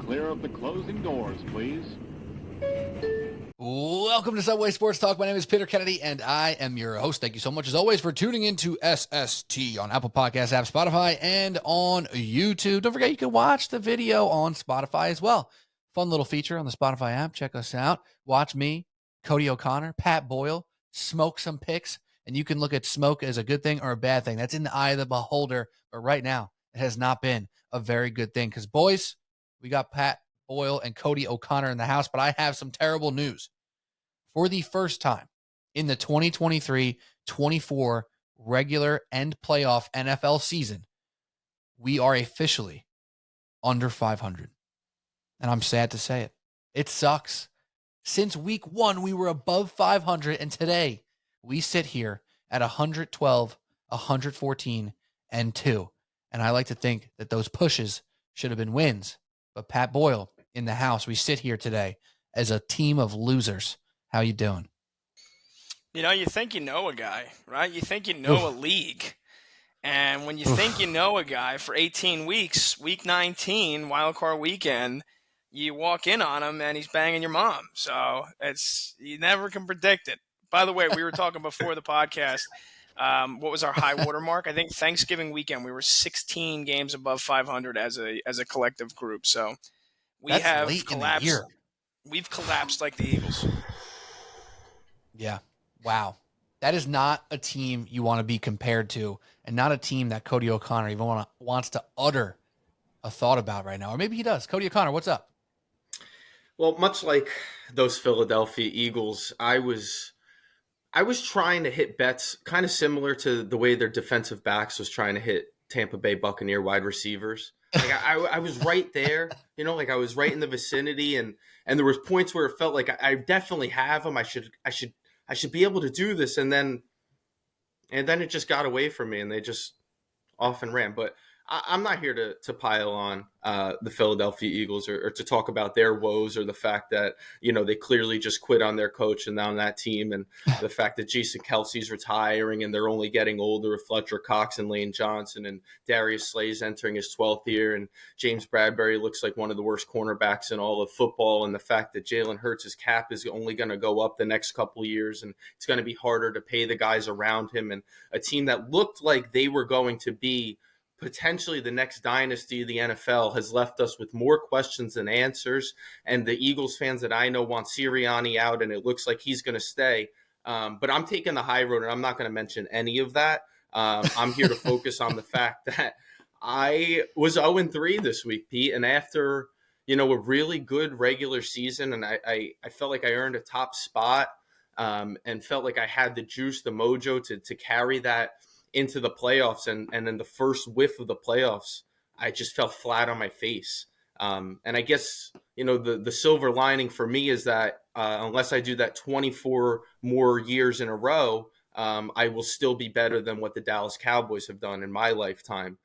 clear of the closing doors, please. Welcome to Subway Sports Talk. My name is Peter Kennedy, and I am your host. Thank you so much, as always, for tuning into SST on Apple Podcasts app, Spotify, and on YouTube. Don't forget, you can watch the video on Spotify as well. Fun little feature on the Spotify app. Check us out. Watch me, Cody O'Connor, Pat Boyle, smoke some picks, and you can look at smoke as a good thing or a bad thing. That's in the eye of the beholder, but right now, it has not been a very good thing because, boys, we got Pat Boyle and Cody O'Connor in the house, but I have some terrible news. For the first time in the 2023-24 regular and playoff NFL season, we are officially under 500. And I'm sad to say it. It sucks. Since week 1, we were above 500, and today we sit here at 112, 114, and 2. And I like to think that those pushes should have been wins. But Pat Boyle in the house, we sit here today as a team of losers. How you doing? You know, you think you know a guy, right? You think you know a league. And when you think you know a guy for 18 weeks, week 19, wildcard weekend, you walk in on him and he's banging your mom. So you never can predict it. By the way, we were talking before the podcast. What was our high water mark? I think Thanksgiving weekend, we were 16 games above 500 as a collective group. So That's have late collapsed. In the year. We've collapsed like the Eagles. Yeah. Wow. That is not a team you want to be compared to, and not a team that Cody O'Connor even wants to utter a thought about right now. Or maybe he does. Cody O'Connor, what's up? Well, much like those Philadelphia Eagles, I was trying to hit bets kind of similar to the way their defensive backs was trying to hit Tampa Bay Buccaneer wide receivers. Like I was right there, like I was right in the vicinity, and there was points where it felt like I definitely have them. I should be able to do this, and then it just got away from me, and they just off and ran. But I'm not here to pile on the Philadelphia Eagles or to talk about their woes or the fact that, they clearly just quit on their coach and on that team, and the fact that Jason Kelsey's retiring and they're only getting older with Fletcher Cox and Lane Johnson, and Darius Slay's entering his 12th year, and James Bradbury looks like one of the worst cornerbacks in all of football, and the fact that Jalen Hurts' cap is only going to go up the next couple of years, and it's going to be harder to pay the guys around him, and a team that looked like they were going to be potentially the next dynasty of the NFL has left us with more questions than answers. And the Eagles fans that I know want Sirianni out, and it looks like he's going to stay. But I'm taking the high road, and I'm not going to mention any of that. I'm here to focus on the fact that I was 0-3 this week, Pete. And after, a really good regular season, and I felt like I earned a top spot and felt like I had the juice, the mojo to carry that into the playoffs, and then the first whiff of the playoffs, I just fell flat on my face. And I guess, the silver lining for me is that unless I do that 24 more years in a row, I will still be better than what the Dallas Cowboys have done in my lifetime.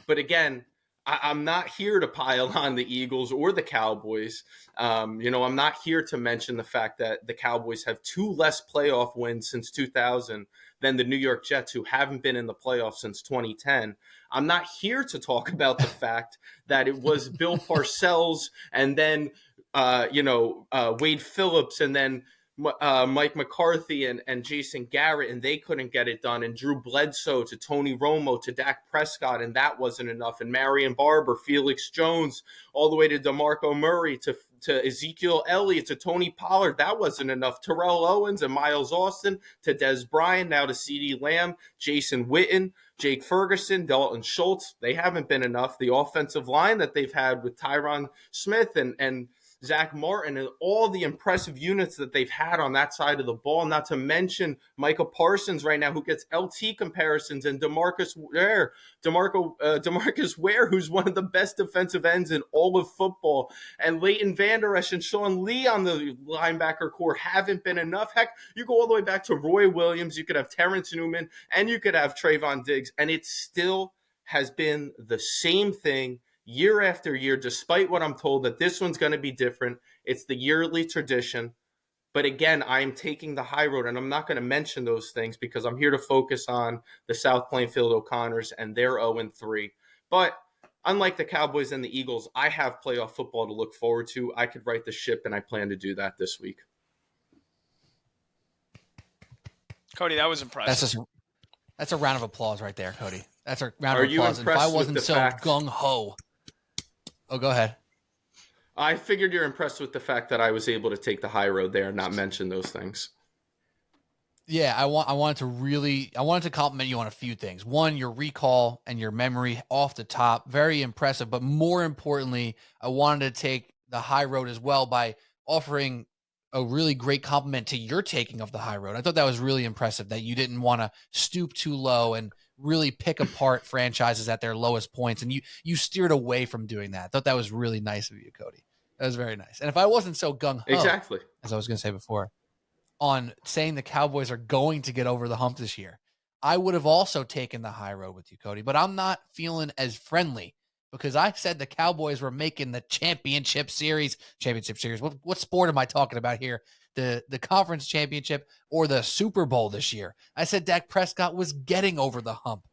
But again, I'm not here to pile on the Eagles or the Cowboys. I'm not here to mention the fact that the Cowboys have 2 less playoff wins since 2000 than the New York Jets, who haven't been in the playoffs since 2010. I'm not here to talk about the fact that it was Bill Parcells and then, Wade Phillips and then Mike McCarthy and Jason Garrett, and they couldn't get it done, and Drew Bledsoe to Tony Romo to Dak Prescott, and that wasn't enough, and Marion Barber, Felix Jones, all the way to DeMarco Murray to Ezekiel Elliott to Tony Pollard, that wasn't enough. Terrell Owens and Miles Austin to Des Bryant, now to CeeDee Lamb, Jason Witten, Jake Ferguson, Dalton Schultz, they haven't been enough. The offensive line that they've had with Tyron Smith and Zach Martin and all the impressive units that they've had on that side of the ball, not to mention Micah Parsons right now, who gets LT comparisons, and Demarcus Ware, who's one of the best defensive ends in all of football, and Leighton Vander Esch and Sean Lee on the linebacker core haven't been enough. Heck, you go all the way back to Roy Williams, you could have Terrence Newman, and you could have Trayvon Diggs, and it still has been the same thing year after year, despite what I'm told that this one's going to be different. It's the yearly tradition. But again, I'm taking the high road, and I'm not going to mention those things because I'm here to focus on the South Plainfield O'Connors and their 0-3. But unlike the Cowboys and the Eagles, I have playoff football to look forward to. I could right the ship, and I plan to do that this week. Cody, that was impressive. That's a round of applause right there, Cody. That's a round Are of applause. you And if I impressed with wasn't the so fact- gung-ho. Oh, go ahead. I figured you're impressed with the fact that I was able to take the high road there and not mention those things. Yeah, I wanted to compliment you on a few things. One, your recall and your memory off the top, very impressive. But more importantly, I wanted to take the high road as well by offering a really great compliment to your taking of the high road. I thought that was really impressive that you didn't want to stoop too low and really pick apart franchises at their lowest points. And you steered away from doing that. I thought that was really nice of you, Cody. That was very nice. And if I wasn't so gung-ho, Exactly, as I was going to say before, on saying the Cowboys are going to get over the hump this year, I would have also taken the high road with you, Cody. But I'm not feeling as friendly because I said the Cowboys were making the championship series. What sport am I talking about here? The conference championship or the Super Bowl this year? I said Dak Prescott was getting over the hump.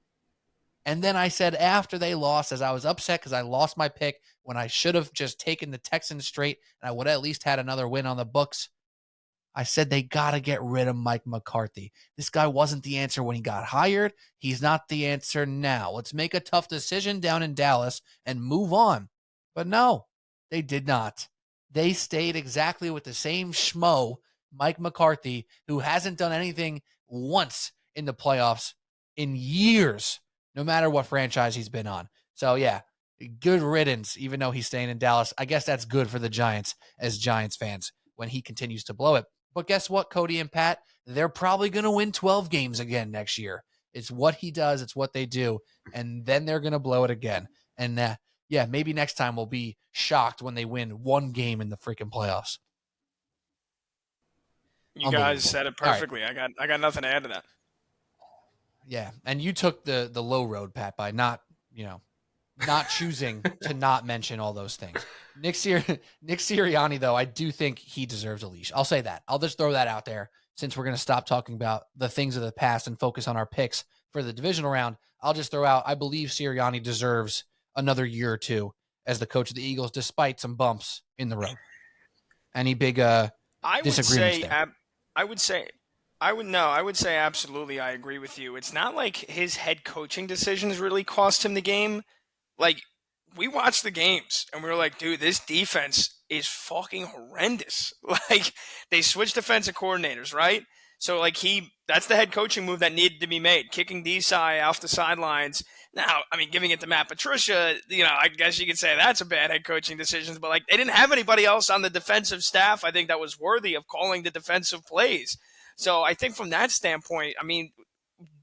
And then I said after they lost, as I was upset because I lost my pick when I should have just taken the Texans straight and I would have at least had another win on the books, I said they got to get rid of Mike McCarthy. This guy wasn't the answer when he got hired. He's not the answer now. Let's make a tough decision down in Dallas and move on. But no, they did not. They stayed exactly with the same schmo, Mike McCarthy, who hasn't done anything once in the playoffs in years, no matter what franchise he's been on. So, yeah, good riddance, even though he's staying in Dallas. I guess that's good for the Giants as Giants fans when he continues to blow it. But guess what, Cody and Pat? They're probably going to win 12 games again next year. It's what he does. It's what they do. And then they're going to blow it again. And yeah, maybe next time we'll be shocked when they win one game in the freaking playoffs. You guys said it perfectly. Right. I got nothing to add to that. Yeah, and you took the low road, Pat, by not choosing to not mention all those things. Nick Sirianni, though, I do think he deserves a leash. I'll say that. I'll just throw that out there since we're going to stop talking about the things of the past and focus on our picks for the divisional round. I'll just throw out, I believe Sirianni deserves another year or two as the coach of the Eagles, despite some bumps in the road. Any big disagreements there? I would say absolutely I agree with you. It's not like his head coaching decisions really cost him the game. Like, we watched the games and we were like, dude, this defense is fucking horrendous. Like, they switched defensive coordinators, right? So, like, that's the head coaching move that needed to be made, kicking Desai off the sidelines. Now, I mean, giving it to Matt Patricia, I guess you could say that's a bad head coaching decision, but, like, they didn't have anybody else on the defensive staff, I think, that was worthy of calling the defensive plays. So, I think from that standpoint, I mean,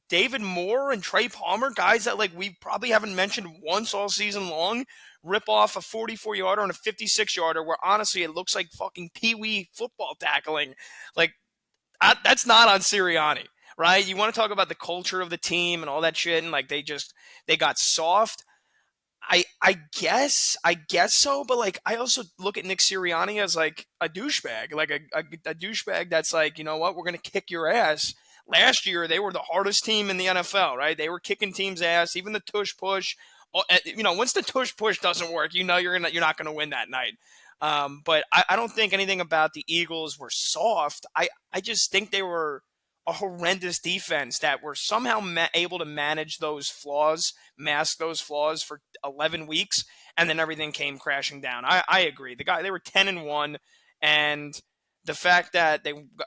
David Moore and Trey Palmer, guys that, like, we probably haven't mentioned once all season long, rip off a 44-yarder and a 56-yarder where, honestly, it looks like fucking pee-wee football tackling. Like, that's not on Sirianni, right? You want to talk about the culture of the team and all that shit, and, like, they got soft. I guess so, but, like, I also look at Nick Sirianni as, like, a douchebag, like a douchebag that's like, you know what, we're going to kick your ass. Last year, they were the hardest team in the NFL, right? They were kicking teams' ass, even the tush push. Once the tush push doesn't work, you're not going to win that night. But I don't think anything about the Eagles were soft. I just think they were a horrendous defense that were somehow able to manage those flaws, mask those flaws for 11 weeks, and then everything came crashing down. I agree. They were 10-1, and the fact that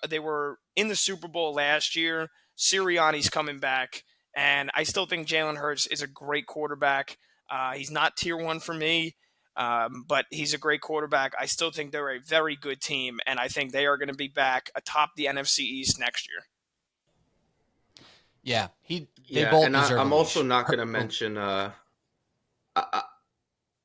they were in the Super Bowl last year, Sirianni's coming back, and I still think Jalen Hurts is a great quarterback. He's not tier 1 for me, but he's a great quarterback. I still think they're a very good team, and I think they are going to be back atop the NFC East next year. Yeah, they both deserve I'm a also leash. not going to mention.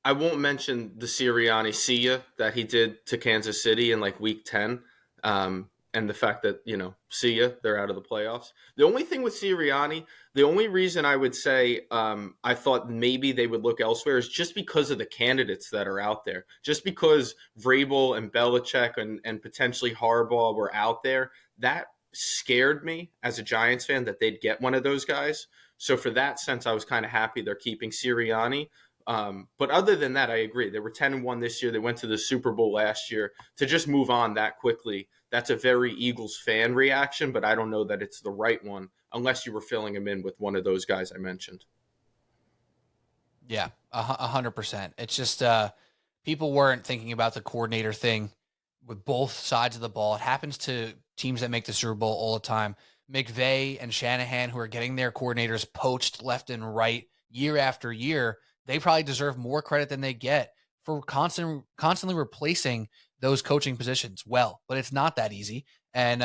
I won't mention the Sirianni see ya that he did to Kansas City in like week 10. And the fact that, see ya, they're out of the playoffs. The only thing with Sirianni, the only reason I would say I thought maybe they would look elsewhere is just because of the candidates that are out there. Just because Vrabel and Belichick and potentially Harbaugh were out there, that scared me as a Giants fan that they'd get one of those guys. So for that sense, I was kind of happy they're keeping Sirianni. But other than that, I agree. They were 10-1 this year. They went to the Super Bowl last year. To just move on that quickly, that's a very Eagles fan reaction, but I don't know that it's the right one unless you were filling him in with one of those guys I mentioned. Yeah, 100%. It's just people weren't thinking about the coordinator thing with both sides of the ball. It happens to teams that make the Super Bowl all the time. McVay and Shanahan, who are getting their coordinators poached left and right year after year, they probably deserve more credit than they get for constantly replacing those coaching positions well. But it's not that easy. And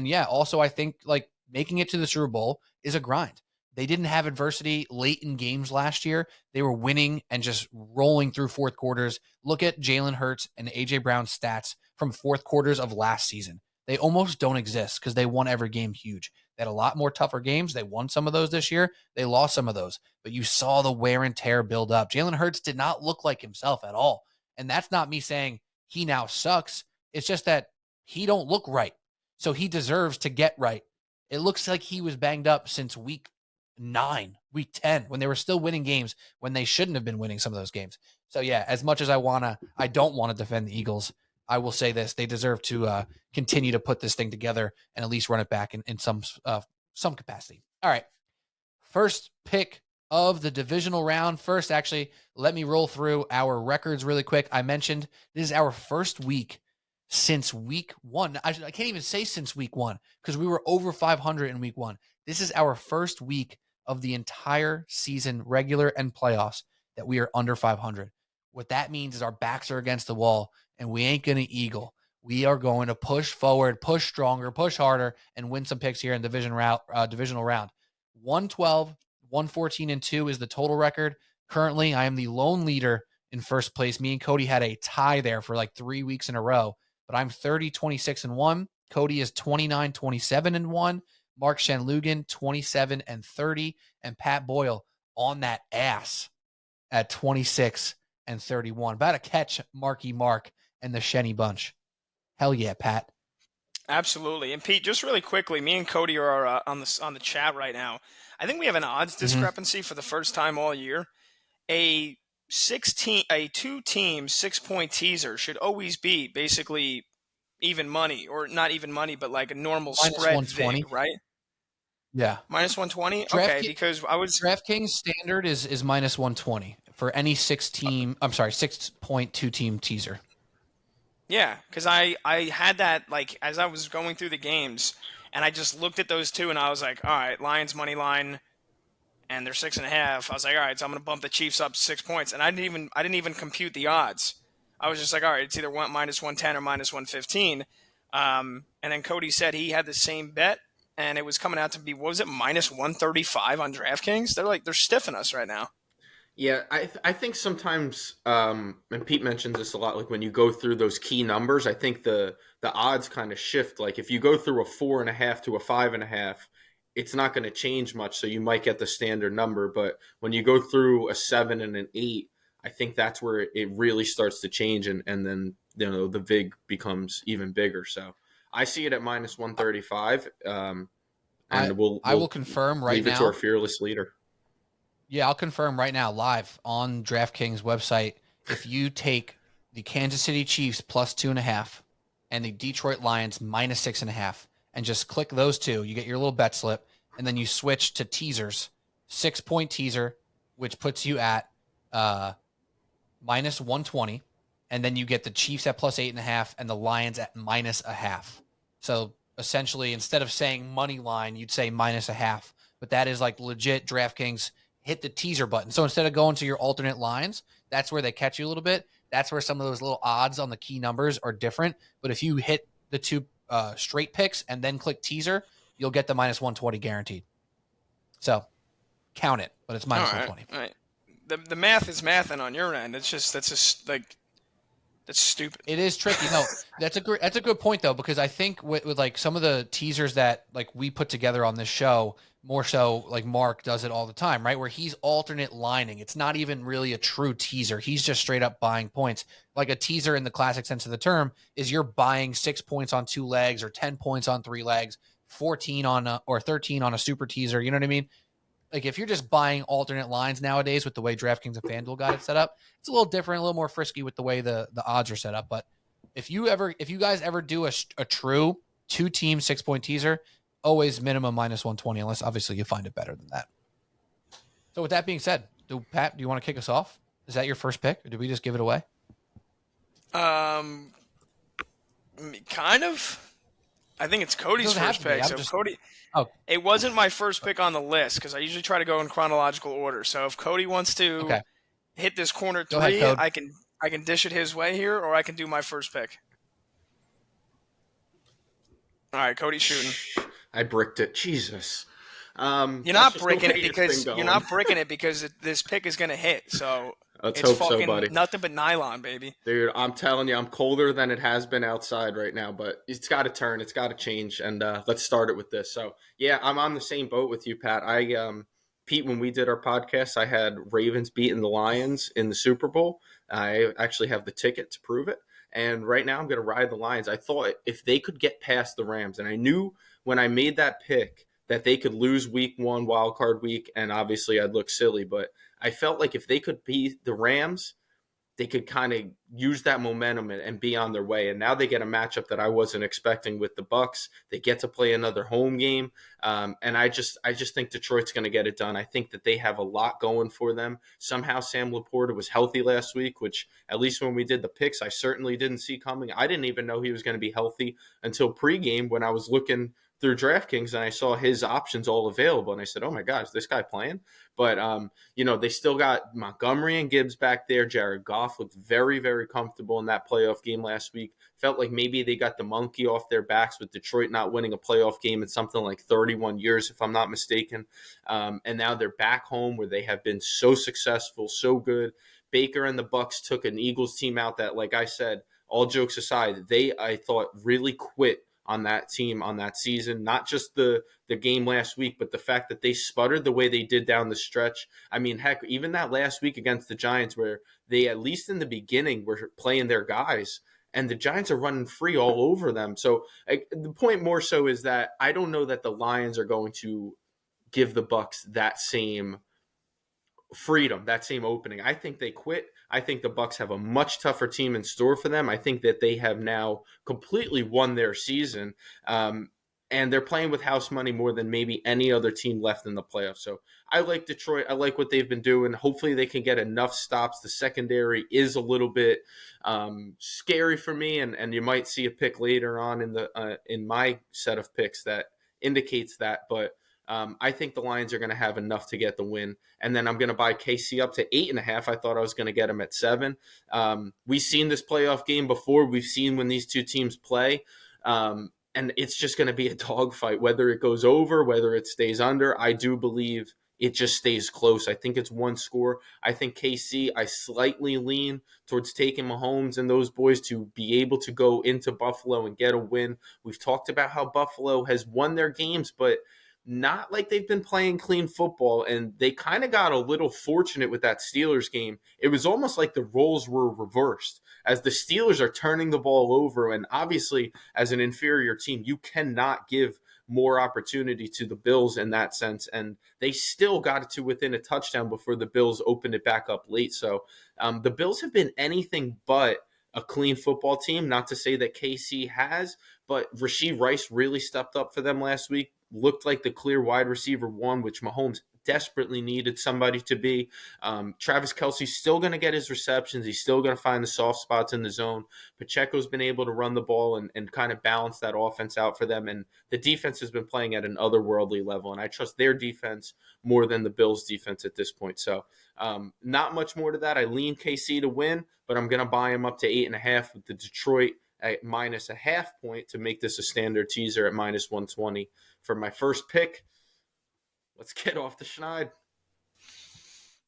yeah, also I think like making it to the Super Bowl is a grind. They didn't have adversity late in games last year. They were winning and just rolling through fourth quarters. Look at Jalen Hurts and A.J. Brown's stats from fourth quarters of last season. They almost don't exist because they won every game huge. They had a lot more tougher games. They won some of those this year. They lost some of those. But you saw the wear and tear build up. Jalen Hurts did not look like himself at all. And that's not me saying he now sucks. It's just that he don't look right. So he deserves to get right. It looks like he was banged up since week 9, week 10, when they were still winning games when they shouldn't have been winning some of those games. So yeah, as much as I don't want to defend the Eagles, I will say this: they deserve to continue to put this thing together and at least run it back in some capacity. All right, first pick of the divisional round. First, actually, let me roll through our records really quick. I mentioned this is our first week since week 1. I can't even say since week 1 because we were over 500 in week 1. This is our first week of the entire season, regular and playoffs, that we are under 500. What that means is our backs are against the wall, and we ain't going to eagle. We are going to push forward, push stronger, push harder, and win some picks here in divisional round. 112, 114, and 2 is the total record. Currently, I am the lone leader in first place. Me and Cody had a tie there for like 3 weeks in a row, but I'm 30, 26, and 1. Cody is 29, 27, and 1. Mark Shenloogian, 27 and 30, and Pat Boyle on that ass at 26 and 31. About to catch Marky Mark and the Shenny bunch. Hell yeah, Pat. Absolutely. And Pete, just really quickly, me and Cody are on the chat right now. I think we have an odds discrepancy for the first time all year. A 2-team 6-point teaser should always be basically even money, or not even money, but like a normal Minus spread 120. vig, right? Yeah. Minus 120? Okay, because I was... DraftKings standard is minus 120 for any 6-point 2-team teaser. Yeah, because I had that, like, as I was going through the games, and I just looked at those two, and I was like, all right, Lions money line, and they're 6.5. I was like, all right, so I'm going to bump the Chiefs up 6 points, and I didn't even compute the odds. I was just like, all right, it's either minus 110 or minus 115. And then Cody said he had the same bet, and it was coming out to be, what was it, minus 135 on DraftKings? They're stiffing us right now. Yeah, I think sometimes, and Pete mentions this a lot, like when you go through those key numbers, I think the odds kind of shift. Like if you go through a 4.5 to a 5.5, it's not going to change much, so you might get the standard number. But when you go through a 7 and an 8, I think that's where it really starts to change, and then the vig becomes even bigger. So I see it at minus 135, and I will confirm right now. Leave it to our fearless leader. Yeah, I'll confirm right now, live on DraftKings website. If you take the Kansas City Chiefs plus 2.5 and the Detroit Lions minus 6.5, and just click those two, you get your little bet slip, and then you switch to teasers, 6-point teaser, which puts you at minus 120, and then you get the Chiefs at plus 8.5 and the Lions at minus 0.5. So essentially, instead of saying money line, you'd say minus 0.5. But that is like legit DraftKings. Hit the teaser button. So instead of going to your alternate lines, that's where they catch you a little bit. That's where some of those little odds on the key numbers are different. But if you hit the two straight picks and then click teaser, you'll get the minus 120 guaranteed. So count it, but it's minus 120. All right. The math is mathing on your end. That's stupid. It is tricky. No, that's a good point though, because I think with like some of the teasers that like we put together on this show, more so like Mark does it all the time, right? Where he's alternate lining. It's not even really a true teaser. He's just straight up buying points. Like a teaser in the classic sense of the term is you're buying 6 points on 2 legs or 10 points on 3 legs, 14 on or 13 on a super teaser. You know what I mean? Like if you're just buying alternate lines nowadays with the way DraftKings and FanDuel got it set up, it's a little different, a little more frisky with the way the odds are set up. But if you guys ever do a true 2-team 6-point teaser, always minimum -120, unless obviously you find it better than that. So with that being said, Pat, do you want to kick us off? Is that your first pick, or did we just give it away? Kind of. I think it's Cody's first pick. So Cody, it wasn't my first pick on the list because I usually try to go in chronological order. So if Cody wants to hit this corner 3, ahead, I can dish it his way here, or I can do my first pick. All right, Cody's shooting. I bricked it. Jesus. You're not breaking it because this pick is going to hit. So let's hope so, buddy. Nothing but nylon, baby. Dude, I'm telling you, I'm colder than it has been outside right now, but it's got to turn. It's got to change, and let's start it with this. So, yeah, I'm on the same boat with you, Pat. Pete, when we did our podcast, I had Ravens beating the Lions in the Super Bowl. I actually have the ticket to prove it, and right now I'm going to ride the Lions. I thought if they could get past the Rams, and I knew when I made that pick that they could lose week 1, wild card week, and obviously I'd look silly, but I felt like if they could beat the Rams, they could kind of use that momentum and be on their way. And now they get a matchup that I wasn't expecting with the Bucs. They get to play another home game. And I just think Detroit's going to get it done. I think that they have a lot going for them. Somehow Sam Laporta was healthy last week, which at least when we did the picks, I certainly didn't see coming. I didn't even know he was going to be healthy until pregame when I was looking through DraftKings and I saw his options all available. And I said, oh my gosh, this guy playing? But, they still got Montgomery and Gibbs back there. Jared Goff looked very, very comfortable in that playoff game last week. Felt like maybe they got the monkey off their backs with Detroit not winning a playoff game in something like 31 years, if I'm not mistaken. And now they're back home where they have been so successful, so good. Baker and the Bucs took an Eagles team out that, like I said, all jokes aside, I thought really quit on that team on that season, not just the game last week, but the fact that they sputtered the way they did down the stretch. I mean, heck, even that last week against the Giants where they, at least in the beginning, were playing their guys and the Giants are running free all over them. So the point more so is that I don't know that the Lions are going to give the Bucs that same freedom, that same opening. I think they quit. I think the Bucs have a much tougher team in store for them. I think that they have now completely won their season, and they're playing with house money more than maybe any other team left in the playoffs. So I like Detroit. I like what they've been doing. Hopefully they can get enough stops. The secondary is a little bit scary for me, and you might see a pick later on in my set of picks that indicates that, but I think the Lions are going to have enough to get the win. And then I'm going to buy KC up to 8.5. I thought I was going to get them at 7. We've seen this playoff game before. We've seen when these two teams play. And it's just going to be a dogfight, whether it goes over, whether it stays under. I do believe it just stays close. I think it's one score. I think KC, I slightly lean towards taking Mahomes and those boys to be able to go into Buffalo and get a win. We've talked about how Buffalo has won their games, but not like they've been playing clean football, and they kind of got a little fortunate with that Steelers game. It was almost like the roles were reversed as the Steelers are turning the ball over, and obviously as an inferior team, you cannot give more opportunity to the Bills in that sense, and they still got it to within a touchdown before the Bills opened it back up late. So the Bills have been anything but a clean football team, not to say that KC has, but Rashee Rice really stepped up for them last week. Looked like the clear wide receiver one, which Mahomes desperately needed somebody to be. Travis Kelce's still going to get his receptions. He's still going to find the soft spots in the zone. Pacheco's been able to run the ball and kind of balance that offense out for them. And the defense has been playing at an otherworldly level. And I trust their defense more than the Bills' defense at this point. So not much more to that. I lean KC to win, but I'm going to buy him up to 8.5 with the Detroit at -0.5 point to make this a standard teaser at -120. For my first pick, let's get off the schneid.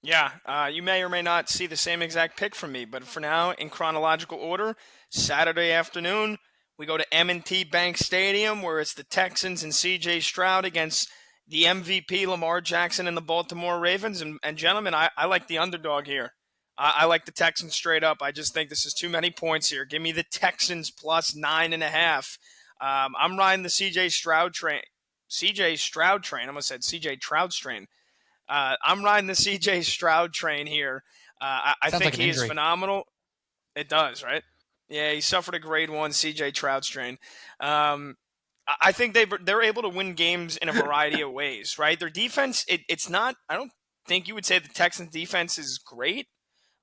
Yeah, you may or may not see the same exact pick from me, but for now, in chronological order, Saturday afternoon, we go to M&T Bank Stadium, where it's the Texans and C.J. Stroud against the MVP Lamar Jackson and the Baltimore Ravens. And gentlemen, I like the underdog here. I like the Texans straight up. I just think this is too many points here. Give me the Texans plus 9.5. I'm riding the C.J. Stroud train. I almost said C.J. Stroud strain. I'm riding the CJ Stroud train here. I Sounds think like an he is injury. phenomenal. It does, right? Yeah, he suffered a grade 1 CJ Stroud strain. I think they're able to win games in a variety of ways, right? Their defense, it's not. I don't think you would say the Texans' defense is great.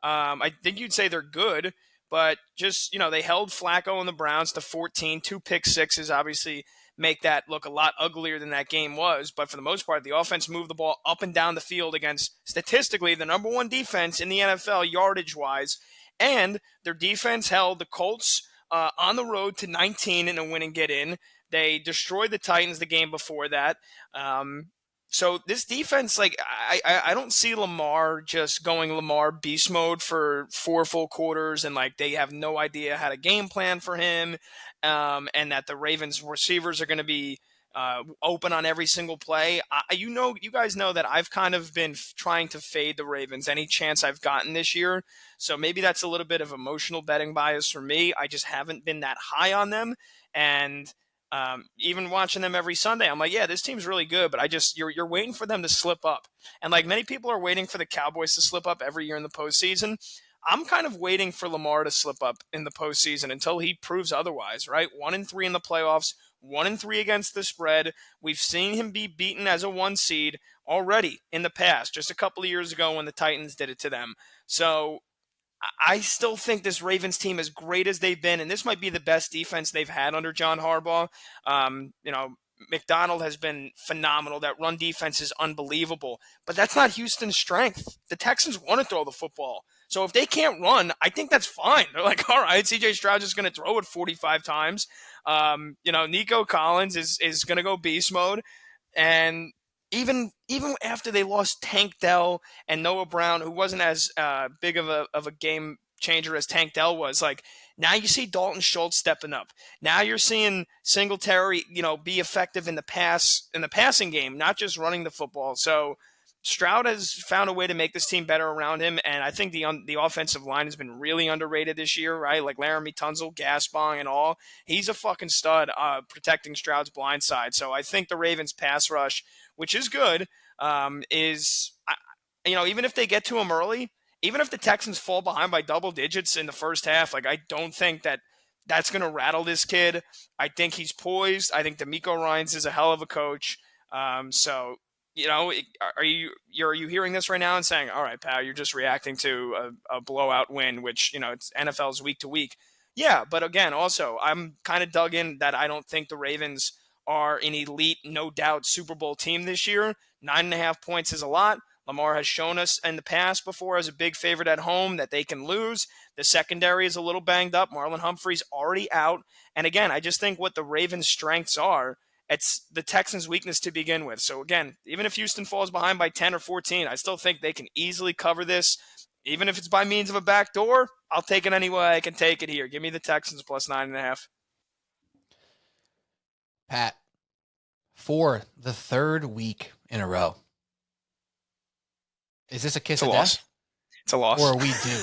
I think you'd say they're good, but just, they held Flacco and the Browns to 14, 2 pick sixes, obviously make that look a lot uglier than that game was. But for the most part, the offense moved the ball up and down the field against, statistically, the number 1 defense in the NFL yardage-wise. And their defense held the Colts on the road to 19 in a win and get in. They destroyed the Titans the game before that. So this defense, I don't see Lamar just going Lamar beast mode for 4 full quarters, and they have no idea how to game plan for him, and that the Ravens receivers are going to be open on every single play. You guys know that I've kind of been trying to fade the Ravens any chance I've gotten this year. So maybe that's a little bit of emotional betting bias for me. I just haven't been that high on them, and even watching them every Sunday, I'm like, yeah, this team's really good, but you're waiting for them to slip up. And many people are waiting for the Cowboys to slip up every year in the postseason. I'm kind of waiting for Lamar to slip up in the postseason until he proves otherwise, right? 1-3 in the playoffs, 1-3 against the spread. We've seen him be beaten as a 1 seed already in the past, just a couple of years ago when the Titans did it to them. So I still think this Ravens team, as great as they've been, and this might be the best defense they've had under John Harbaugh. McDonald has been phenomenal. That run defense is unbelievable. But that's not Houston's strength. The Texans want to throw the football. So if they can't run, I think that's fine. They're like, all right, CJ Stroud is going to throw it 45 times. Nico Collins is going to go beast mode. And even after they lost Tank Dell and Noah Brown, who wasn't as big of a game changer as Tank Dell was, now you see Dalton Schultz stepping up. Now you're seeing Singletary, be effective in the passing game, not just running the football. So Stroud has found a way to make this team better around him, and I think the offensive line has been really underrated this year, right? Like Laramie Tunsil, Gaspong, and all. He's a fucking stud protecting Stroud's blind side. So I think the Ravens' pass rush, which is good, even if they get to him early, even if the Texans fall behind by double digits in the first half, I don't think that's going to rattle this kid. I think he's poised. I think DeMeco Ryans is a hell of a coach. Are you hearing this right now and saying, all right, pal, you're just reacting to a blowout win, which, it's NFL's week to week. Yeah, but again, also, I'm kind of dug in that I don't think the Ravens are an elite, no doubt Super Bowl team this year. 9.5 points is a lot. Lamar has shown us in the past before as a big favorite at home that they can lose. The secondary is a little banged up. Marlon Humphrey's already out. And again, I just think what the Ravens' strengths are, it's the Texans' weakness to begin with. So again, even if Houston falls behind by 10 or 14, I still think they can easily cover this. Even if it's by means of a backdoor, I'll take it any way I can take it here. Give me the Texans plus 9.5. Pat, for the 3rd week in a row, is this a kiss of death? It's a loss. Or are we due?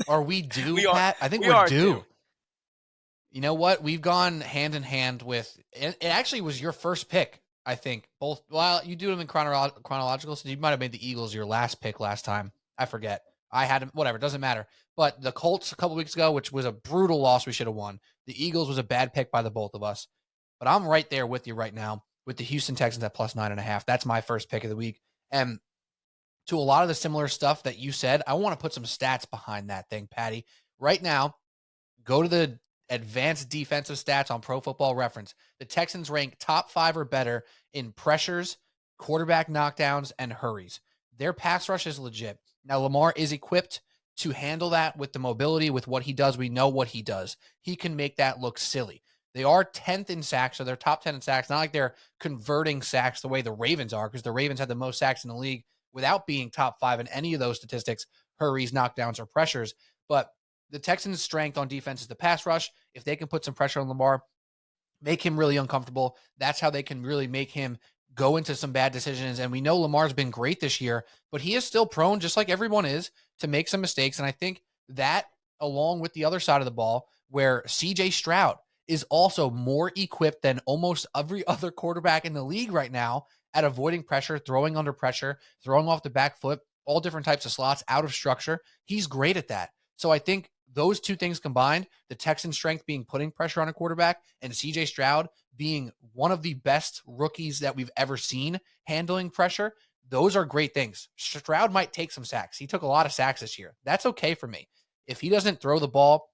Are we due, Pat? I think we we're are due. You know what? We've gone hand in hand with it. Actually was your first pick, I think. Both. Well, you do them in chronological, so you might have made the Eagles your last pick last time. I forget. I had them. Whatever. Doesn't matter. But the Colts a couple weeks ago, which was a brutal loss, we should have won. The Eagles was a bad pick by the both of us. But I'm right there with you right now with the Houston Texans at plus 9.5. That's my first pick of the week. And to a lot of the similar stuff that you said, I want to put some stats behind that thing, Patty. Right now, go to the advanced defensive stats on Pro Football Reference. The Texans rank top 5 or better in pressures, quarterback knockdowns, and hurries. Their pass rush is legit. Now, Lamar is equipped to handle that with the mobility, with what he does. We know what he does. He can make that look silly. They are 10th in sacks, so they're top 10 in sacks. Not like they're converting sacks the way the Ravens are, because the Ravens had the most sacks in the league without being top 5 in any of those statistics, hurries, knockdowns, or pressures. But the Texans' strength on defense is the pass rush. If they can put some pressure on Lamar, make him really uncomfortable, that's how they can really make him go into some bad decisions. And we know Lamar's been great this year, but he is still prone, just like everyone is, to make some mistakes. And I think that, along with the other side of the ball, where CJ Stroud is also more equipped than almost every other quarterback in the league right now at avoiding pressure, throwing under pressure, throwing off the back foot, all different types of slots, out of structure. He's great at that. So I think those two things combined, the Texans' strength being putting pressure on a quarterback and CJ Stroud being one of the best rookies that we've ever seen handling pressure, those are great things. Stroud might take some sacks. He took a lot of sacks this year. That's okay for me. If he doesn't throw the ball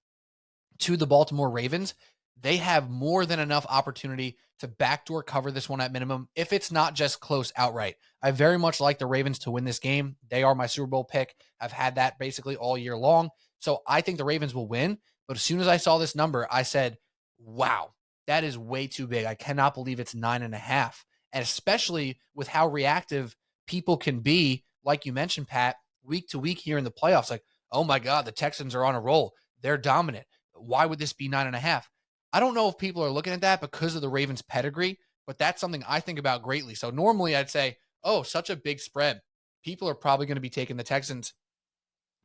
to the Baltimore Ravens, they have more than enough opportunity to backdoor cover this one at minimum, if it's not just close outright. I very much like the Ravens to win this game. They are my Super Bowl pick. I've had that basically all year long. So I think the Ravens will win. But as soon as I saw this number, I said, wow, that is way too big. I cannot believe it's 9.5. And especially with how reactive people can be, like you mentioned, Pat, week to week here in the playoffs. Like, oh my God, the Texans are on a roll. They're dominant. Why would this be 9.5? I don't know if people are looking at that because of the Ravens' pedigree, but that's something I think about greatly. So normally I'd say, oh, such a big spread. People are probably going to be taking the Texans.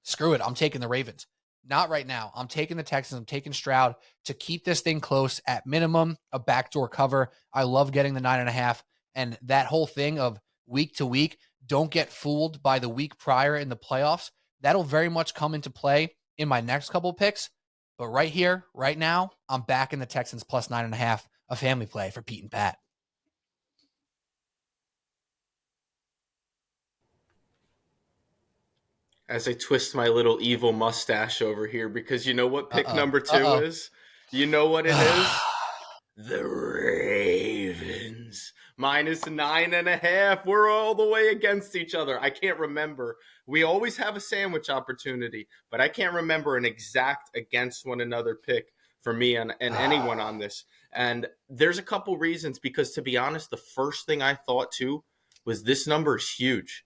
Screw it. I'm taking the Ravens. Not right now. I'm taking the Texans. I'm taking Stroud to keep this thing close at minimum, a backdoor cover. I love getting the 9.5. And that whole thing of week to week, don't get fooled by the week prior in the playoffs. That'll very much come into play in my next couple of picks. But right here, right now, I'm back in the Texans plus 9.5, a family play for Pete and Pat. As I twist my little evil mustache over here, because you know what pick number 2 is? You know what it is? The Ravens. Minus 9.5. We're all the way against each other. I can't remember. We always have a sandwich opportunity, but I can't remember an exact against one another pick for me and anyone on this. And there's a couple reasons, because to be honest, the first thing I thought too was this number is huge.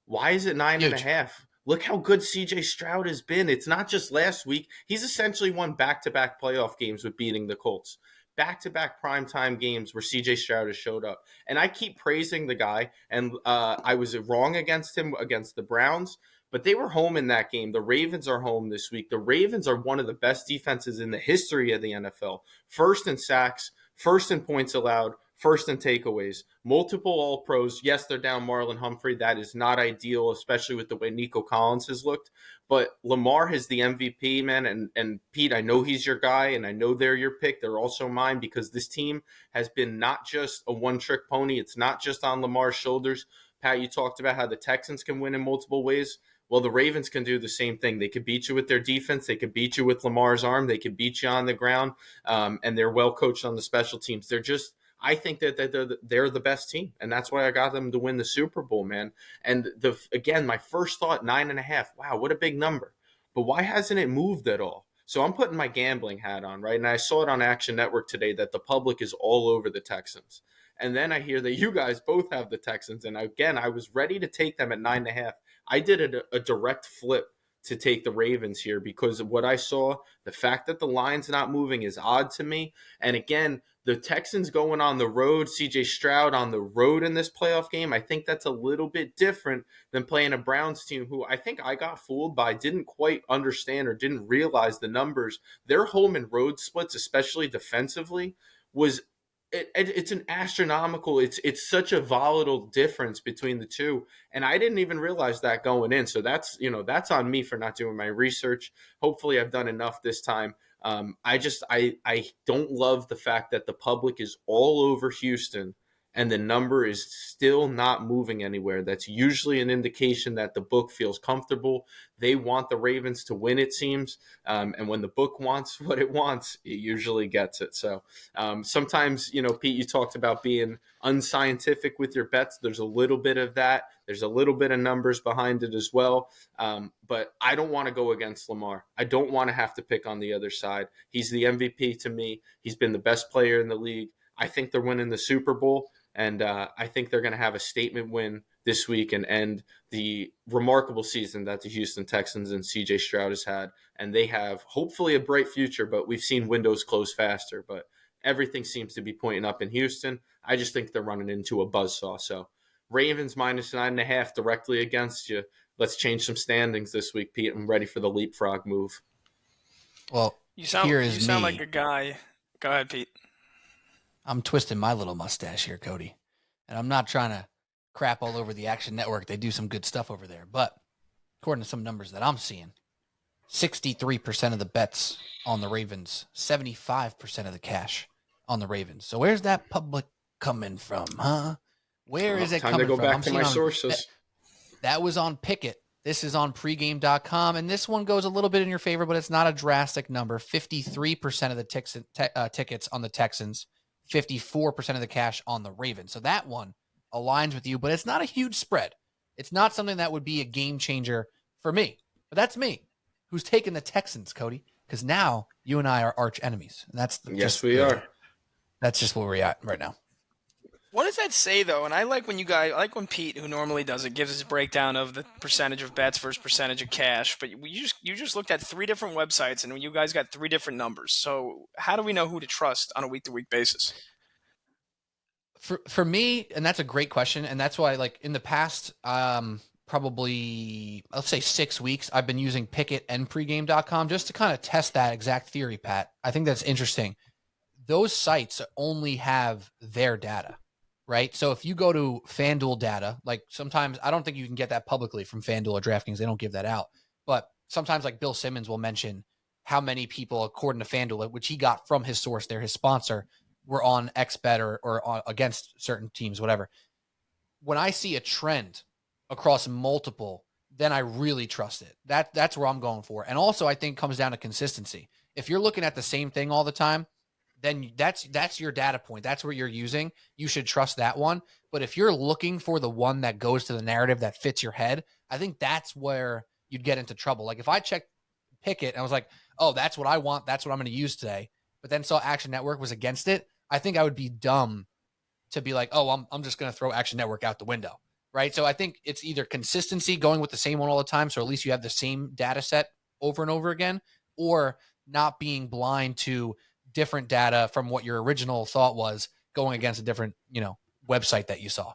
Why is it 9.5? Look how good CJ Stroud has been. It's not just last week. He's essentially won back-to-back playoff games with beating the Colts. Back-to-back primetime games where CJ Stroud has showed up. And I keep praising the guy, and I was wrong against him against the Browns, but they were home in that game. The Ravens are home this week. The Ravens are one of the best defenses in the history of the NFL. First in sacks, first in points allowed, first in takeaways. Multiple All-Pros. Yes, they're down Marlon Humphrey. That is not ideal, especially with the way Nico Collins has looked. But Lamar is the MVP, man. And Pete, I know he's your guy, and I know they're your pick. They're also mine, because this team has been not just a one-trick pony. It's not just on Lamar's shoulders. Pat, you talked about how the Texans can win in multiple ways. Well, the Ravens can do the same thing. They could beat you with their defense. They could beat you with Lamar's arm. They could beat you on the ground. And they're well coached on the special teams. I think that they're the best team, and that's why I got them to win the Super Bowl, man. And again, my first thought, 9.5. Wow, what a big number. But why hasn't it moved at all? So I'm putting my gambling hat on, right? And I saw it on Action Network today that the public is all over the Texans. And then I hear that you guys both have the Texans. And again, I was ready to take them at 9.5. I did a direct flip to take the Ravens here because of what I saw. The fact that the line's not moving is odd to me. And again, the Texans going on the road, CJ Stroud on the road in this playoff game, I think that's a little bit different than playing a Browns team who I think I got fooled by, didn't quite understand or didn't realize the numbers. Their home and road splits, especially defensively, was it's an astronomical, it's such a volatile difference between the two. And I didn't even realize that going in. So that's on me for not doing my research. Hopefully I've done enough this time. I don't love the fact that the public is all over Houston and the number is still not moving anywhere. That's usually an indication that the book feels comfortable. They want the Ravens to win, it seems. And when the book wants what it wants, it usually gets it. So sometimes, Pete, you talked about being unscientific with your bets. There's a little bit of that. There's a little bit of numbers behind it as well. But I don't want to go against Lamar. I don't want to have to pick on the other side. He's the MVP to me. He's been the best player in the league. I think they're winning the Super Bowl. And I think they're going to have a statement win this week and end the remarkable season that the Houston Texans and CJ Stroud has had. And they have hopefully a bright future, but we've seen windows close faster. But everything seems to be pointing up in Houston. I just think they're running into a buzzsaw. So Ravens minus 9.5 directly against you. Let's change some standings this week, Pete. I'm ready for the leapfrog move. Well, you sound like a guy. Go ahead, Pete. I'm twisting my little mustache here, Cody. And I'm not trying to crap all over the Action Network. They do some good stuff over there. But according to some numbers that I'm seeing, 63% of the bets on the Ravens, 75% of the cash on the Ravens. So where's that public coming from, huh? Where is it coming from? Time to go back I'm to my sources. That was on Pickett. This is on pregame.com, and this one goes a little bit in your favor, but it's not a drastic number. 53% of the tickets on the Texans, 54% of the cash on the Ravens. So that one aligns with you, but it's not a huge spread. It's not something that would be a game changer for me. But that's me, who's taking the Texans, Cody, because now you and I are arch enemies. And Yes, we are. That's just where we're at right now. What does that say, though? And I like when Pete, who normally does it, gives us a breakdown of the percentage of bets versus percentage of cash. But you just looked at 3 different websites, and you guys got 3 different numbers. So how do we know who to trust on a week-to-week basis? For me, and that's a great question, and that's why, like, in the past, probably, let's say 6 weeks, I've been using Pickett and pregame.com just to kind of test that exact theory, Pat. I think that's interesting. Those sites only have their data. Right. So if you go to FanDuel data, like sometimes I don't think you can get that publicly from FanDuel or DraftKings. They don't give that out. But sometimes like Bill Simmons will mention how many people, according to FanDuel, which he got from his source there, his sponsor, were on XBet or against certain teams, whatever. When I see a trend across multiple, then I really trust it. That's where I'm going for. And also I think it comes down to consistency. If you're looking at the same thing all the time, then that's your data point. That's what you're using. You should trust that one. But if you're looking for the one that goes to the narrative that fits your head, I think that's where you'd get into trouble. Like if I checked Pickett and I was like, oh, that's what I want. That's what I'm going to use today. But then saw Action Network was against it. I think I would be dumb to be like, oh, I'm just going to throw Action Network out the window. Right. So I think it's either consistency, going with the same one all the time. So at least you have the same data set over and over again, or not being blind to different data from what your original thought was going against a different, website that you saw,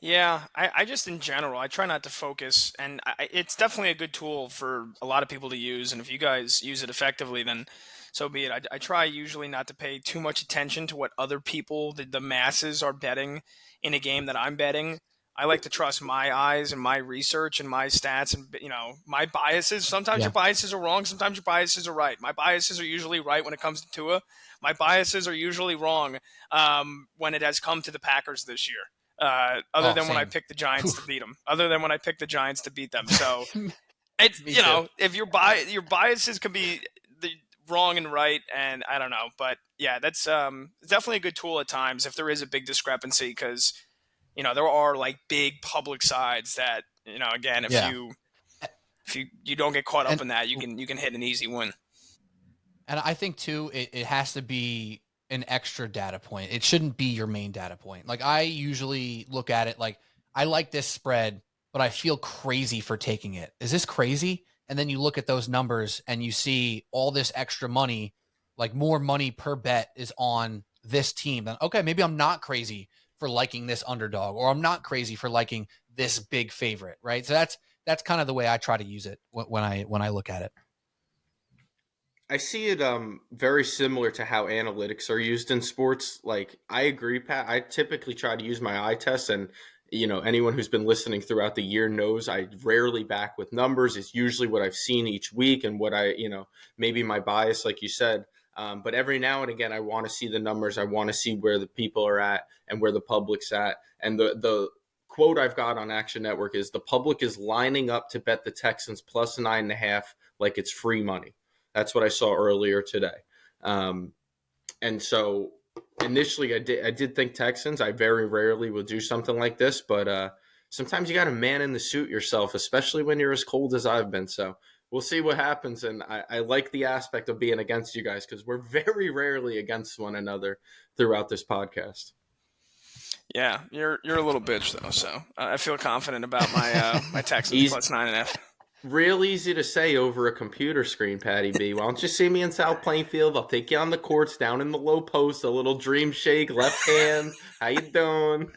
Yeah, I just in general, I try not to focus, and it's definitely a good tool for a lot of people to use. And if you guys use it effectively, then so be it. I try usually not to pay too much attention to what other people, the masses, are betting in a game that I'm betting. I like to trust my eyes and my research and my stats and, my biases. Sometimes your biases are wrong. Sometimes your biases are right. My biases are usually right when it comes to Tua. My biases are usually wrong when it has come to the Packers this year. Other than when I picked the Giants to beat them. Other than when I picked the Giants to beat them. So, it's if your biases can be wrong and right, and I don't know. But, yeah, that's definitely a good tool at times if there is a big discrepancy because – there are like big public sides that, again, if you don't get caught up in that, you can hit an easy win. And I think too, it has to be an extra data point. It shouldn't be your main data point. Like I usually look at it like, I like this spread, but I feel crazy for taking it. Is this crazy? And then you look at those numbers and you see all this extra money, like more money per bet is on this team. Then, okay, maybe I'm not crazy for liking this underdog, or I'm not crazy for liking this big favorite, right? So that's kind of the way I try to use it when I look at it. I see it very similar to how analytics are used in sports. Like I agree, Pat. I typically try to use my eye test, and anyone who's been listening throughout the year knows I rarely back with numbers. It's usually what I've seen each week and what I maybe my bias, like you said. But every now and again, I want to see the numbers. I want to see where the people are at and where the public's at. And the quote I've got on Action Network is the public is lining up to bet the Texans plus 9.5 like it's free money. That's what I saw earlier today. And so initially I did think Texans. I very rarely will do something like this, but sometimes you got to man in the suit yourself, especially when you're as cold as I've been. So we'll see what happens, and I like the aspect of being against you guys because we're very rarely against one another throughout this podcast. Yeah, you're a little bitch though, so I feel confident about my my Texans plus 9.5. Real easy to say over a computer screen, Patty B. Why don't you see me in South Plainfield? I'll take you on the courts, down in the low post, a little dream shake, left hand. How you doing?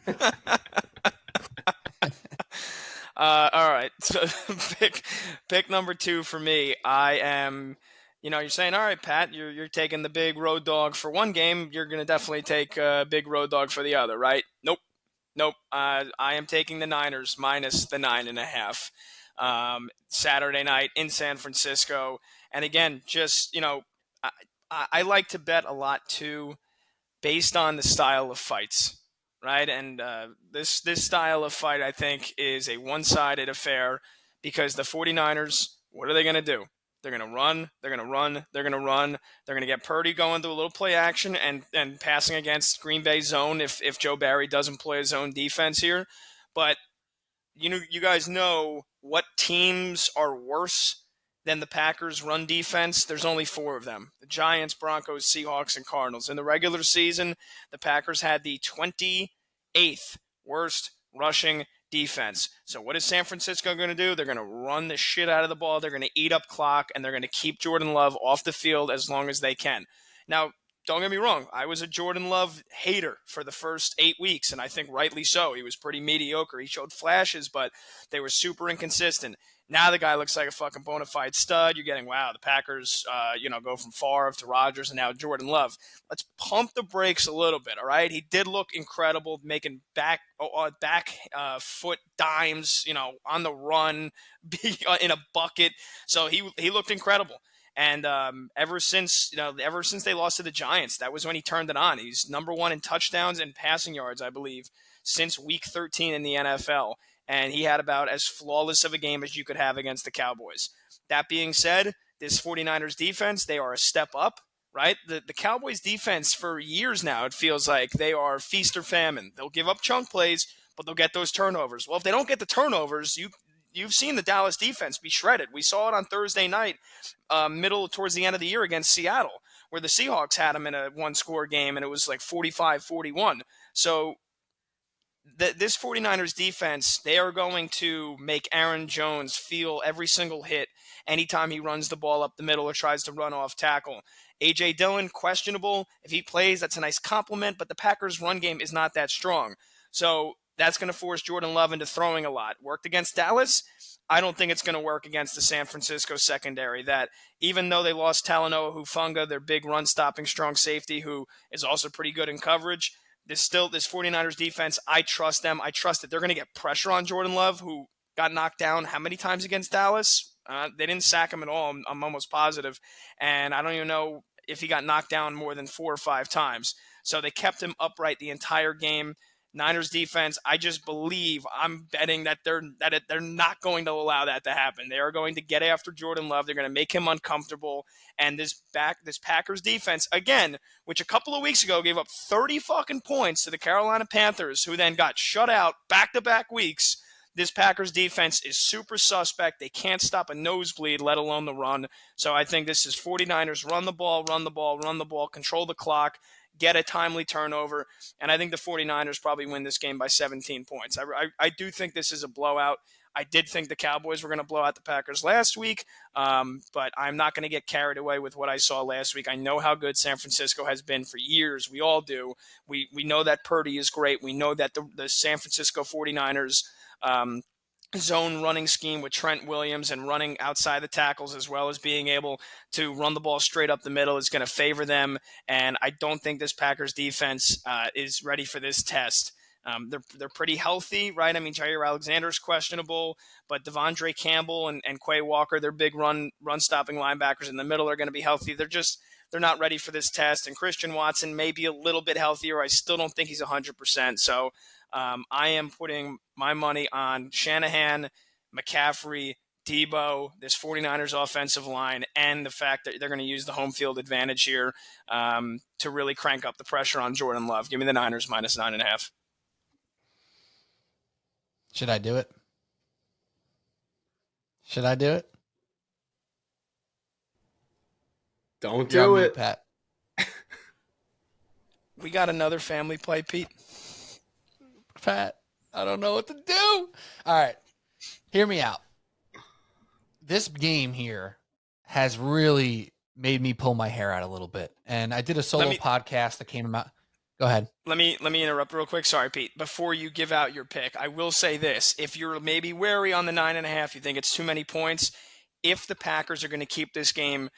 All right, so pick number 2 for me. I am, you're saying, all right, Pat, you're taking the big road dog for one game. You're going to definitely take a big road dog for the other, right? Nope. Nope. I am taking the Niners minus the 9.5 Saturday night in San Francisco. And again, just, I like to bet a lot too based on the style of fights, right? And this style of fight, I think, is a one-sided affair because the 49ers, what are they going to do? They're going to run, they're going to run, they're going to run. They're going to get Purdy going through a little play action and passing against Green Bay zone if Joe Barry doesn't play his own defense here. But you guys know what teams are worse than the Packers' run defense. There's only 4 of them: the Giants, Broncos, Seahawks, and Cardinals. In the regular season, the Packers had the 28th worst rushing defense. So what is San Francisco going to do? They're going to run the shit out of the ball. They're going to eat up clock, and they're going to keep Jordan Love off the field as long as they can. Now, don't get me wrong. I was a Jordan Love hater for the first 8 weeks, and I think rightly so. He was pretty mediocre. He showed flashes, but they were super inconsistent. Now the guy looks like a fucking bona fide stud. You're getting, wow, the Packers, go from Favre to Rodgers and now Jordan Love. Let's pump the brakes a little bit, all right? He did look incredible, making back foot dimes, on the run, in a bucket. So he looked incredible. And ever since they lost to the Giants, that was when he turned it on. He's number 1 in touchdowns and passing yards, I believe, since week 13 in the NFL. And he had about as flawless of a game as you could have against the Cowboys. That being said, this 49ers defense, they are a step up, right? The Cowboys defense for years now, it feels like they are feast or famine. They'll give up chunk plays, but they'll get those turnovers. Well, if they don't get the turnovers, you've seen the Dallas defense be shredded. We saw it on Thursday night, towards the end of the year against Seattle, where the Seahawks had them in a one-score game, and it was like 45-41. So this 49ers defense, they are going to make Aaron Jones feel every single hit anytime he runs the ball up the middle or tries to run off tackle. A.J. Dillon, questionable. If he plays, that's a nice compliment, but the Packers' run game is not that strong. So that's going to force Jordan Love into throwing a lot. Worked against Dallas. I don't think it's going to work against the San Francisco secondary, that even though they lost Talanoa Hufanga, their big run-stopping strong safety, who is also pretty good in coverage, this 49ers defense, I trust them. I trust that they're going to get pressure on Jordan Love, who got knocked down how many times against Dallas? They didn't sack him at all, I'm almost positive. And I don't even know if he got knocked down more than 4 or 5 times. So they kept him upright the entire game. Niners defense, I just believe, I'm betting that they're not going to allow that to happen. They are going to get after Jordan Love. They're going to make him uncomfortable. And this Packers defense, again, which a couple of weeks ago gave up 30 fucking points to the Carolina Panthers, who then got shut out back-to-back weeks. This Packers defense is super suspect. They can't stop a nosebleed, let alone the run. So I think this is 49ers run the ball, control the clock, get a timely turnover, and I think the 49ers probably win this game by 17 points. I do think this is a blowout. I did think the Cowboys were going to blow out the Packers last week, but I'm not going to get carried away with what I saw last week. I know how good San Francisco has been for years. We all do. We know that Purdy is great. We know that the San Francisco 49ers zone running scheme with Trent Williams and running outside the tackles, as well as being able to run the ball straight up the middle, is going to favor them. And I don't think this Packers defense is ready for this test. They're pretty healthy, right? I mean, Jair Alexander's questionable, but Devondre Campbell and Quay Walker, they're big run stopping linebackers in the middle, are going to be healthy. They're not ready for this test. And Christian Watson may be a little bit healthier. I still don't think he's 100%. So I am putting my money on Shanahan, McCaffrey, Debo, this 49ers offensive line, and the fact that they're going to use the home field advantage here to really crank up the pressure on Jordan Love. Give me the Niners minus 9.5. Should I do it? Should I do it? Don't do it, Pat. We got another family play, Pete. Pat, I don't know what to do. All right, hear me out. This game here has really made me pull my hair out a little bit. And I did a solo podcast that came out. Go ahead. Let me interrupt real quick. Sorry, Pete. Before you give out your pick, I will say this. If you're maybe wary on the 9.5, you think it's too many points, if the Packers are going to keep this game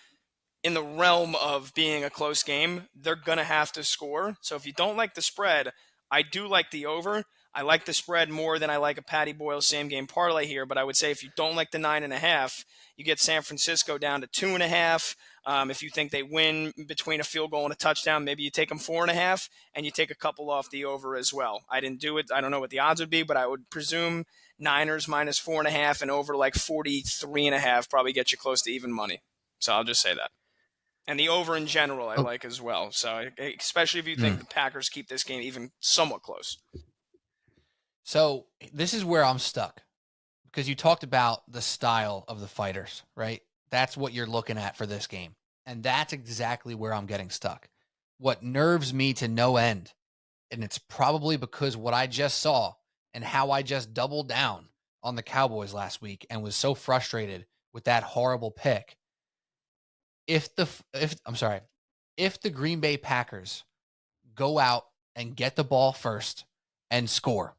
in the realm of being a close game, they're going to have to score. So if you don't like the spread, I do like the over. I like the spread more than I like a Patty Boyle same game parlay here, but I would say if you don't like the 9.5, you get San Francisco down to 2.5. If you think they win between a field goal and a touchdown, maybe you take them 4.5 and you take a couple off the over as well. I didn't do it. I don't know what the odds would be, but I would presume Niners minus 4.5 and over like 43.5 probably get you close to even money. So I'll just say that. And the over in general I like as well. So especially if you think the Packers keep this game even somewhat close. So this is where I'm stuck, because you talked about the style of the fighters, right? That's what you're looking at for this game. And that's exactly where I'm getting stuck. What nerves me to no end, and it's probably because what I just saw and how I just doubled down on the Cowboys last week and was so frustrated with that horrible pick. If the Green Bay Packers go out and get the ball first and score,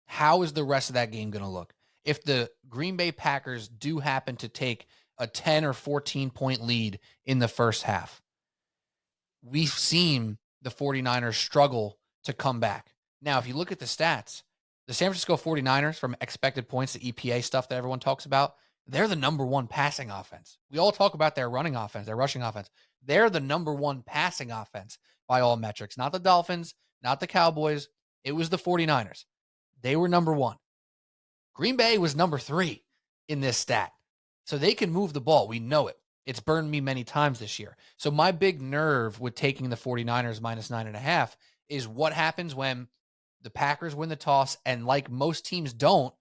how is the rest of that game going to look? If the Green Bay Packers do happen to take a 10 or 14 point lead in the first half, we've seen the 49ers struggle to come back. Now, if you look at the stats, the San Francisco 49ers, from expected points, the EPA stuff that everyone talks about, they're the number one passing offense. We all talk about their running offense, their rushing offense. They're the number one passing offense by all metrics. Not the Dolphins, not the Cowboys. It was the 49ers. They were number one. Green Bay was number 3 in this stat. So they can move the ball. We know it. It's burned me many times this year. So my big nerve with taking the 49ers minus 9.5 is what happens when the Packers win the toss, and like most teams don't,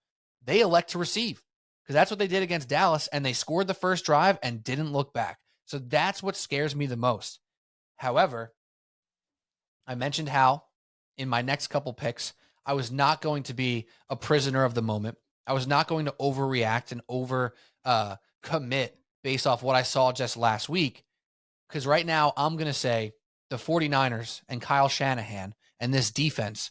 they elect to receive. Because that's what they did against Dallas, and they scored the first drive and didn't look back. So that's what scares me the most. However, I mentioned how in my next couple picks, I was not going to be a prisoner of the moment. I was not going to overreact and over commit based off what I saw just last week. Because right now, I'm going to say the 49ers and Kyle Shanahan and this defense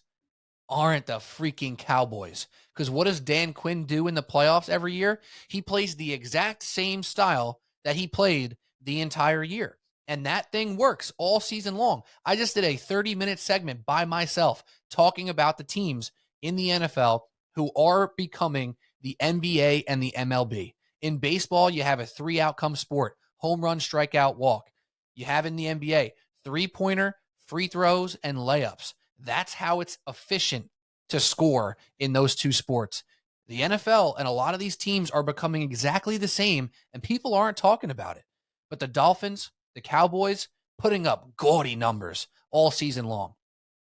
aren't the freaking Cowboys. Because what does Dan Quinn do in the playoffs every year? He plays the exact same style that he played the entire year. And that thing works all season long. I just did a 30-minute segment by myself talking about the teams in the NFL who are becoming the NBA and the MLB. In baseball, you have a 3-outcome sport: home run, strikeout, walk. You have in the NBA, 3-pointer, free throws, and layups. That's how it's efficient to score in those two sports. The NFL and a lot of these teams are becoming exactly the same, and people aren't talking about it. But the Dolphins, the Cowboys, putting up gaudy numbers all season long.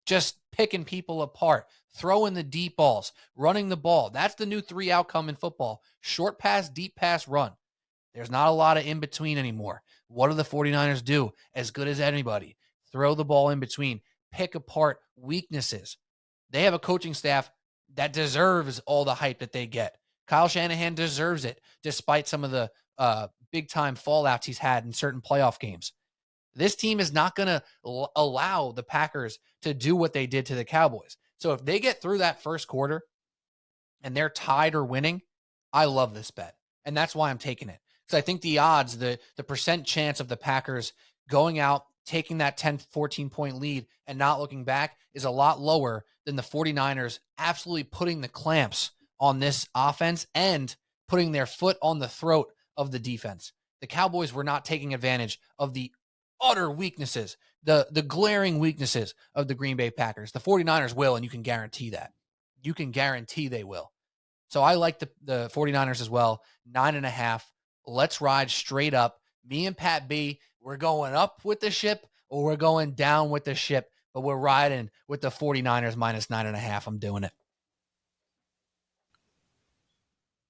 Just picking people apart, throwing the deep balls, running the ball. That's the new 3 outcome in football: short pass, deep pass, run. There's not a lot of in between anymore. What do the 49ers do as good as anybody? Throw the ball in between, pick apart weaknesses. They have a coaching staff that deserves all the hype that they get. Kyle Shanahan deserves it, despite some of the big-time fallouts he's had in certain playoff games. This team is not going to allow the Packers to do what they did to the Cowboys. So if they get through that first quarter and they're tied or winning, I love this bet. And that's why I'm taking it. Because I think the odds, the percent chance of the Packers going out, taking that 10, 14-point lead and not looking back is a lot lower than the 49ers absolutely putting the clamps on this offense and putting their foot on the throat of the defense. The Cowboys were not taking advantage of the utter weaknesses, the glaring weaknesses of the Green Bay Packers. The 49ers will, and you can guarantee that. You can guarantee they will. So I like the 49ers as well, 9.5. Let's ride straight up. Me and Pat B, we're going up with the ship or we're going down with the ship, but we're riding with the 49ers minus 9.5. I'm doing it.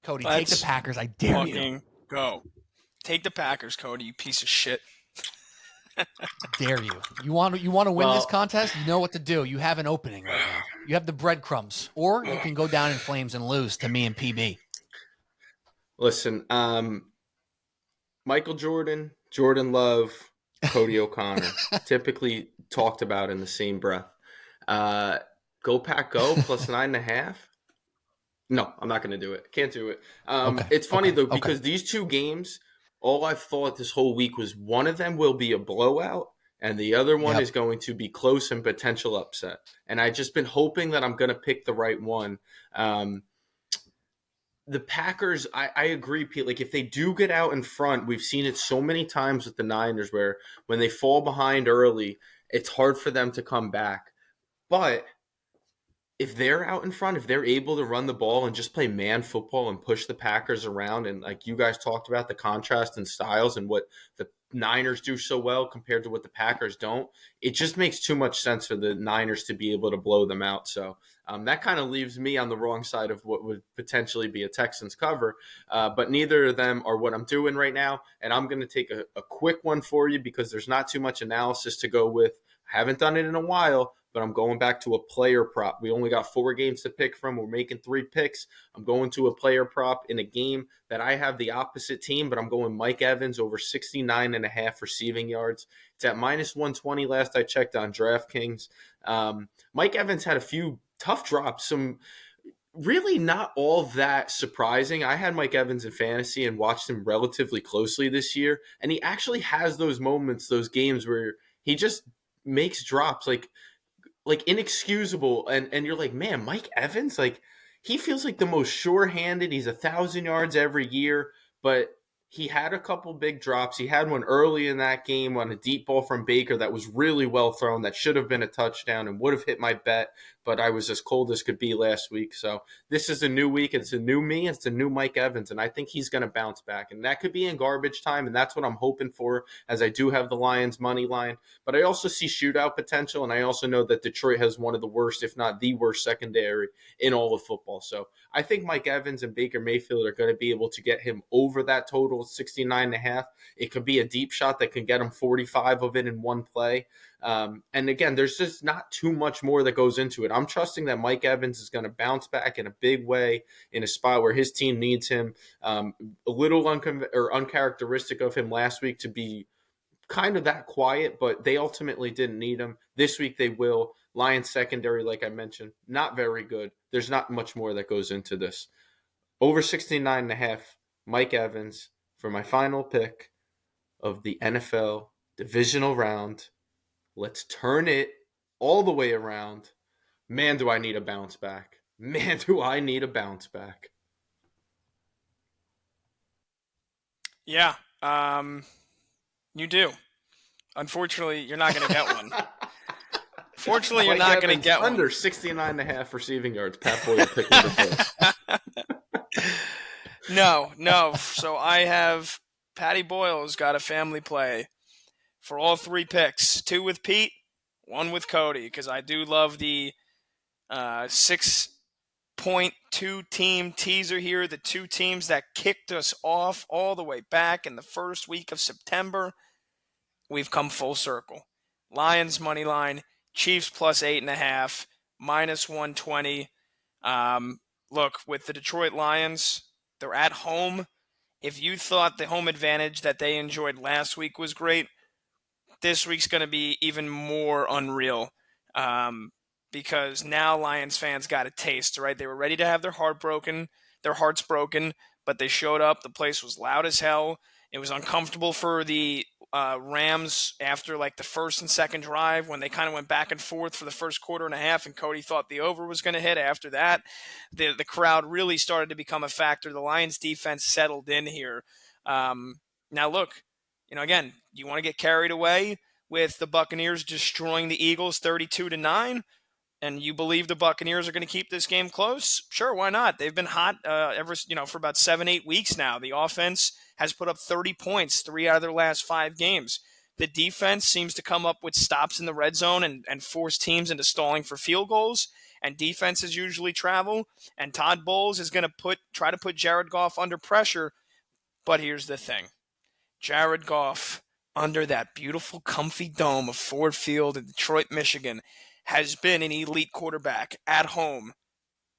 Cody, take the Packers. I dare you. Go. Take the Packers, Cody, you piece of shit. Dare you. You want to win this contest? You know what to do. You have an opening right now. You have the breadcrumbs. Or you can go down in flames and lose to me and PB. Listen, Michael Jordan, Jordan Love, Cody O'Connor, typically talked about in the same breath. Go Pack Go plus 9.5. No, I'm not going to do it. Can't do it. Okay. It's funny though, because these two games all I've thought this whole week was one of them will be a blowout and the other one Yep. is going to be close and potential upset. And I've just been hoping that I'm going to pick the right one. The Packers, I agree, Pete. Like, if they do get out in front, we've seen it so many times with the Niners where when they fall behind early, it's hard for them to come back. But if they're out in front, if they're able to run the ball and just play man football and push the Packers around, and like you guys talked about the contrast in styles and what the Niners do so well compared to what the Packers don't, it just makes too much sense for the Niners to be able to blow them out. So that kind of leaves me on the wrong side of what would potentially be a Texans cover. But neither of them are what I'm doing right now. And I'm going to take a quick one for you because there's not too much analysis to go with. I haven't done it in a while, but I'm going back to a player prop. We only got 4 games to pick from. We're making 3 picks. I'm going to a player prop in a game that I have the opposite team, but I'm going Mike Evans over 69.5 receiving yards. It's at minus 120 last I checked on DraftKings. Mike Evans had a few tough drops, some really not all that surprising. I had Mike Evans in fantasy and watched him relatively closely this year, and he actually has those moments, those games where he just makes drops like inexcusable, and you're like, man, Mike Evans, like, he feels like the most sure-handed. He's 1,000 yards every year, but he had a couple big drops. He had one early in that game on a deep ball from Baker that was really well thrown, that should have been a touchdown and would have hit my bet, but I was as cold as could be last week. So this is a new week. It's a new me. It's a new Mike Evans, and I think he's going to bounce back. And that could be in garbage time, and that's what I'm hoping for, as I do have the Lions money line. But I also see shootout potential, and I also know that Detroit has one of the worst, if not the worst, secondary in all of football. So I think Mike Evans and Baker Mayfield are going to be able to get him over that total 69.5. It could be a deep shot that can get him 45 of it in one play. And again, there's just not too much more that goes into it. I'm trusting that Mike Evans is going to bounce back in a big way in a spot where his team needs him. A little uncharacteristic of him last week to be kind of that quiet, but they ultimately didn't need him. This week they will. Lions secondary, like I mentioned, not very good. There's not much more that goes into this. Over 69.5, Mike Evans for my final pick of the NFL divisional round. Let's turn it all the way around. Man, do I need a bounce back. Man, do I need a bounce back. Yeah, you do. Unfortunately, you're not going to get one. Fortunately, you're not going to get one. Under 69.5 receiving yards. Pat Boyle picked number first. No. So I have Patty Boyle's got a family play for all 3 picks. 2 with Pete, 1 with Cody, because I do love the 6.2 team teaser here. The 2 teams that kicked us off all the way back in the first week of September. We've come full circle. Lions money line, Chiefs plus 8.5, minus 120. Look, with the Detroit Lions, they're at home. If you thought the home advantage that they enjoyed last week was great, this week's going to be even more unreal, because now Lions fans got a taste, right? They were ready to have their hearts broken, but they showed up. The place was loud as hell. It was uncomfortable for the Rams after like the first and second drive when they kind of went back and forth for the first quarter and a half, and Cody thought the over was going to hit. After that, the crowd really started to become a factor. The Lions defense settled in here. Now look, again, you want to get carried away with the Buccaneers destroying the Eagles 32-9, and you believe the Buccaneers are going to keep this game close? Sure, why not? They've been hot for about 7-8 weeks now. The offense has put up 30 points 3 out of their last 5 games. The defense seems to come up with stops in the red zone and force teams into stalling for field goals, and defenses usually travel, and Todd Bowles is going to try to put Jared Goff under pressure. But here's the thing. Jared Goff, under that beautiful, comfy dome of Ford Field in Detroit, Michigan, has been an elite quarterback at home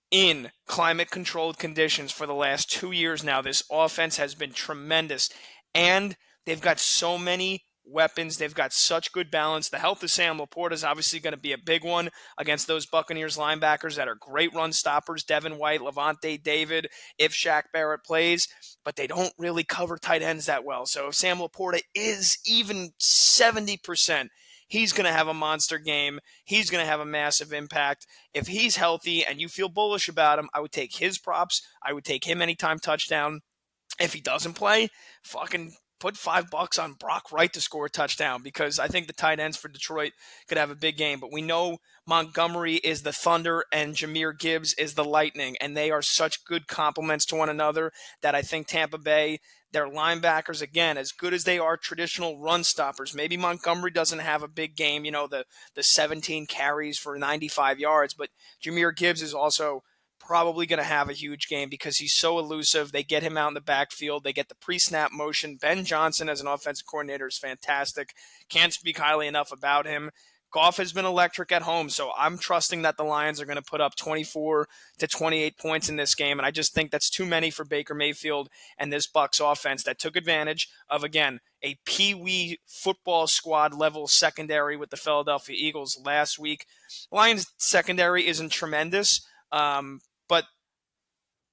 in climate-controlled conditions for the last 2 years now. This offense has been tremendous, and they've got so many weapons. They've got such good balance. The health of Sam Laporta is obviously going to be a big one against those Buccaneers linebackers that are great run stoppers, Devin White, Levante David, if Shaq Barrett plays, but they don't really cover tight ends that well. So if Sam Laporta is even 70%, he's going to have a monster game. He's going to have a massive impact. If he's healthy and you feel bullish about him, I would take his props. I would take him anytime touchdown. If he doesn't play, fucking put $5 on Brock Wright to score a touchdown, because I think the tight ends for Detroit could have a big game. But we know Montgomery is the Thunder and Jahmyr Gibbs is the Lightning, and they are such good complements to one another that I think Tampa Bay, their linebackers, again, as good as they are traditional run stoppers, maybe Montgomery doesn't have a big game, the 17 carries for 95 yards, but Jahmyr Gibbs is also probably going to have a huge game because he's so elusive. They get him out in the backfield. They get the pre-snap motion. Ben Johnson as an offensive coordinator is fantastic. Can't speak highly enough about him. Goff has been electric at home, so I'm trusting that the Lions are going to put up 24 to 28 points in this game, and I just think that's too many for Baker Mayfield and this Bucs offense that took advantage of, again, a Pee-wee football squad level secondary with the Philadelphia Eagles last week. Lions secondary isn't tremendous, but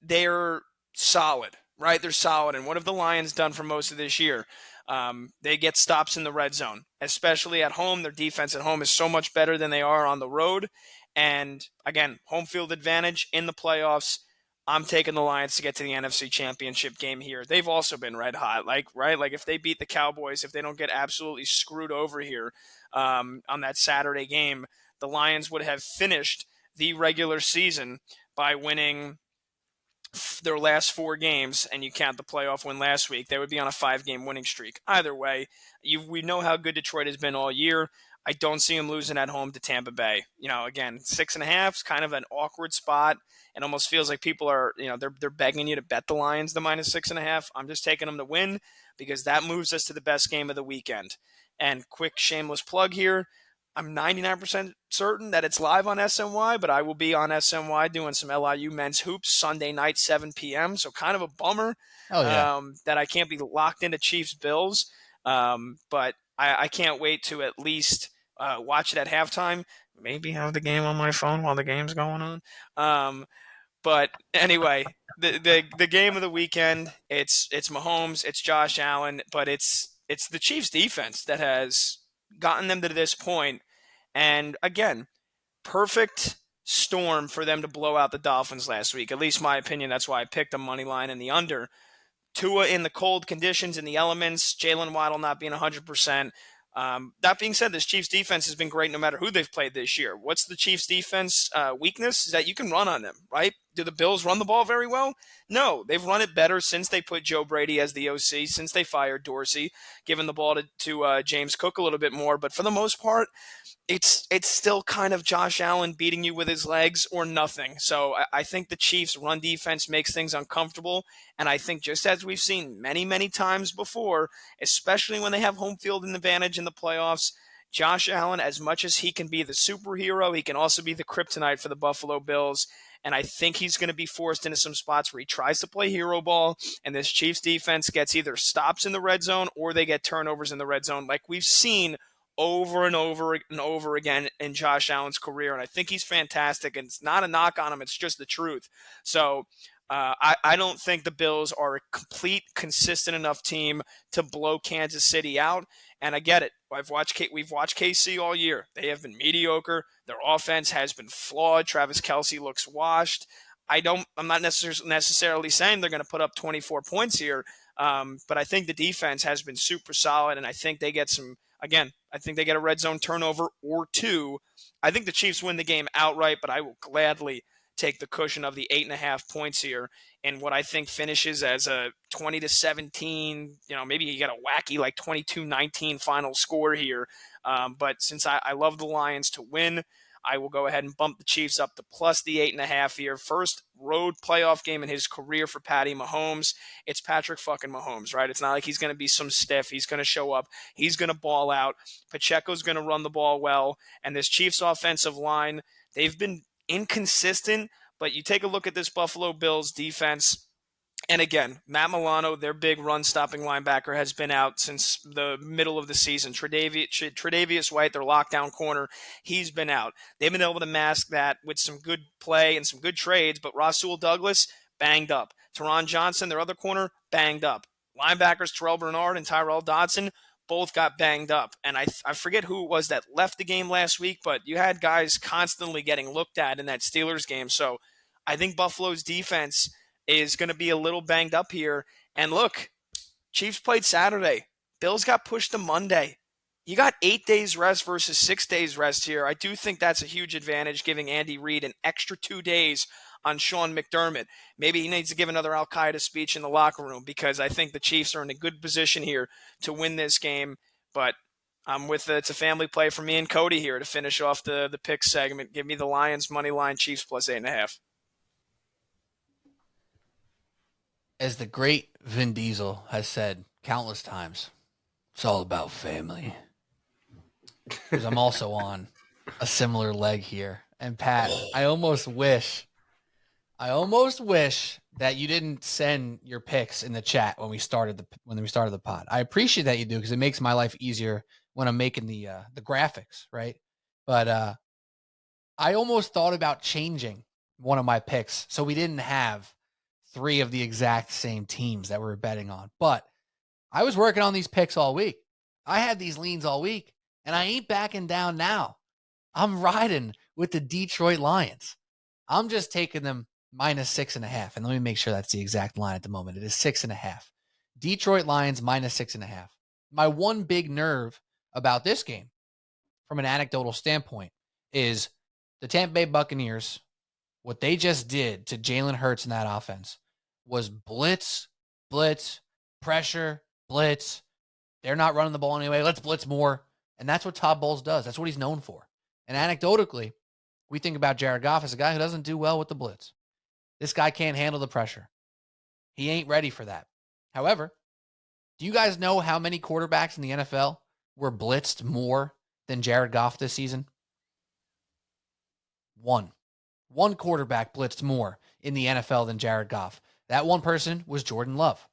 they're solid, right? They're solid. And what have the Lions done for most of this year? They get stops in the red zone, especially at home. Their defense at home is so much better than they are on the road. And again, home field advantage in the playoffs. I'm taking the Lions to get to the NFC Championship game here. They've also been red hot, right? Like if they beat the Cowboys, if they don't get absolutely screwed over here on that Saturday game, the Lions would have finished the regular season by winning their last 4 games, and you count the playoff win last week, they would be on a 5-game winning streak. Either way, we know how good Detroit has been all year. I don't see them losing at home to Tampa Bay. Again, 6.5 is kind of an awkward spot. It almost feels like people are, they're begging you to bet the Lions the -6.5. I'm just taking them to win because that moves us to the best game of the weekend. And quick shameless plug here. I'm 99% certain that it's live on SNY, but I will be on SNY doing some LIU men's hoops Sunday night, 7 p.m. So kind of a bummer that I can't be locked into Chiefs-Bills. But I can't wait to at least watch it at halftime. Maybe have the game on my phone while the game's going on. But anyway, the game of the weekend, it's Mahomes, it's Josh Allen, but it's the Chiefs defense that has gotten them to this point. And again, perfect storm for them to blow out the Dolphins last week. At least my opinion, that's why I picked the money line and the under. Tua in the cold conditions, in the elements, Jalen Waddle not being 100%. That being said, this Chiefs defense has been great no matter who they've played this year. What's the Chiefs defense weakness? Is that you can run on them, right? Do the Bills run the ball very well? No, they've run it better since they put Joe Brady as the OC, since they fired Dorsey, giving the ball to James Cook a little bit more. But for the most part, it's still kind of Josh Allen beating you with his legs or nothing. So I think the Chiefs' run defense makes things uncomfortable. And I think just as we've seen many, many times before, especially when they have home field advantage in the playoffs, Josh Allen, as much as he can be the superhero, he can also be the kryptonite for the Buffalo Bills. And I think he's going to be forced into some spots where he tries to play hero ball, and this Chiefs defense gets either stops in the red zone or they get turnovers in the red zone like we've seen over and over and over again in Josh Allen's career. And I think he's fantastic, and it's not a knock on him. It's just the truth. So I don't think the Bills are a complete, consistent enough team to blow Kansas City out. And I get it. We've watched KC all year. They have been mediocre. Their offense has been flawed. Travis Kelce looks washed. I'm not necessarily saying they're going to put up 24 points here, but I think the defense has been super solid, and I think they get I think they get a red zone turnover or 2. I think the Chiefs win the game outright, but I will gladly take the cushion of the 8.5 points here in what I think finishes as a 20-17, maybe you get a wacky like 22-19 final score here. But since I love the Lions to win, I will go ahead and bump the Chiefs up to plus the 8.5 here. First road playoff game in his career for Patty Mahomes. It's Patrick fucking Mahomes, right? It's not like he's going to be some stiff. He's going to show up. He's going to ball out. Pacheco's going to run the ball well. And this Chiefs offensive line, they've been inconsistent, but you take a look at this Buffalo Bills defense. And again, Matt Milano, their big run-stopping linebacker, has been out since the middle of the season. Tre'Davious White, their lockdown corner, he's been out. They've been able to mask that with some good play and some good trades, but Rasul Douglas, banged up. Teron Johnson, their other corner, banged up. Linebackers Terrell Bernard and Tyrell Dodson both got banged up. And I forget who it was that left the game last week, but you had guys constantly getting looked at in that Steelers game. So I think Buffalo's defense is going to be a little banged up here. And look, Chiefs played Saturday. Bills got pushed to Monday. You got 8 days rest versus 6 days rest here. I do think that's a huge advantage, giving Andy Reid an extra 2 days on Sean McDermott. Maybe he needs to give another Al-Qaeda speech in the locker room, because I think the Chiefs are in a good position here to win this game. But I'm with it's a family play for me and Cody here to finish off the pick segment. Give me the Lions money line, Chiefs plus 8.5. As the great Vin Diesel has said countless times, it's all about family. Because I'm also on a similar leg here. And Pat, I almost wish that you didn't send your picks in the chat when we started the pod. I appreciate that you do, because it makes my life easier when I'm making the graphics, right? But I almost thought about changing one of my picks so we didn't have 3 of the exact same teams that we're betting on. But I was working on these picks all week. I had these leans all week, and I ain't backing down now. I'm riding with the Detroit Lions. I'm just taking them minus 6.5. And let me make sure that's the exact line at the moment. It is 6.5. Detroit Lions minus 6.5. My one big nerve about this game, from an anecdotal standpoint, is the Tampa Bay Buccaneers. What they just did to Jalen Hurts in that offense was blitz, pressure, blitz. They're not running the ball anyway. Let's blitz more. And that's what Todd Bowles does. That's what he's known for. And anecdotally, we think about Jared Goff as a guy who doesn't do well with the blitz. This guy can't handle the pressure. He ain't ready for that. However, do you guys know how many quarterbacks in the NFL were blitzed more than Jared Goff this season? One quarterback blitzed more in the NFL than Jared Goff. That one person was Jordan Love.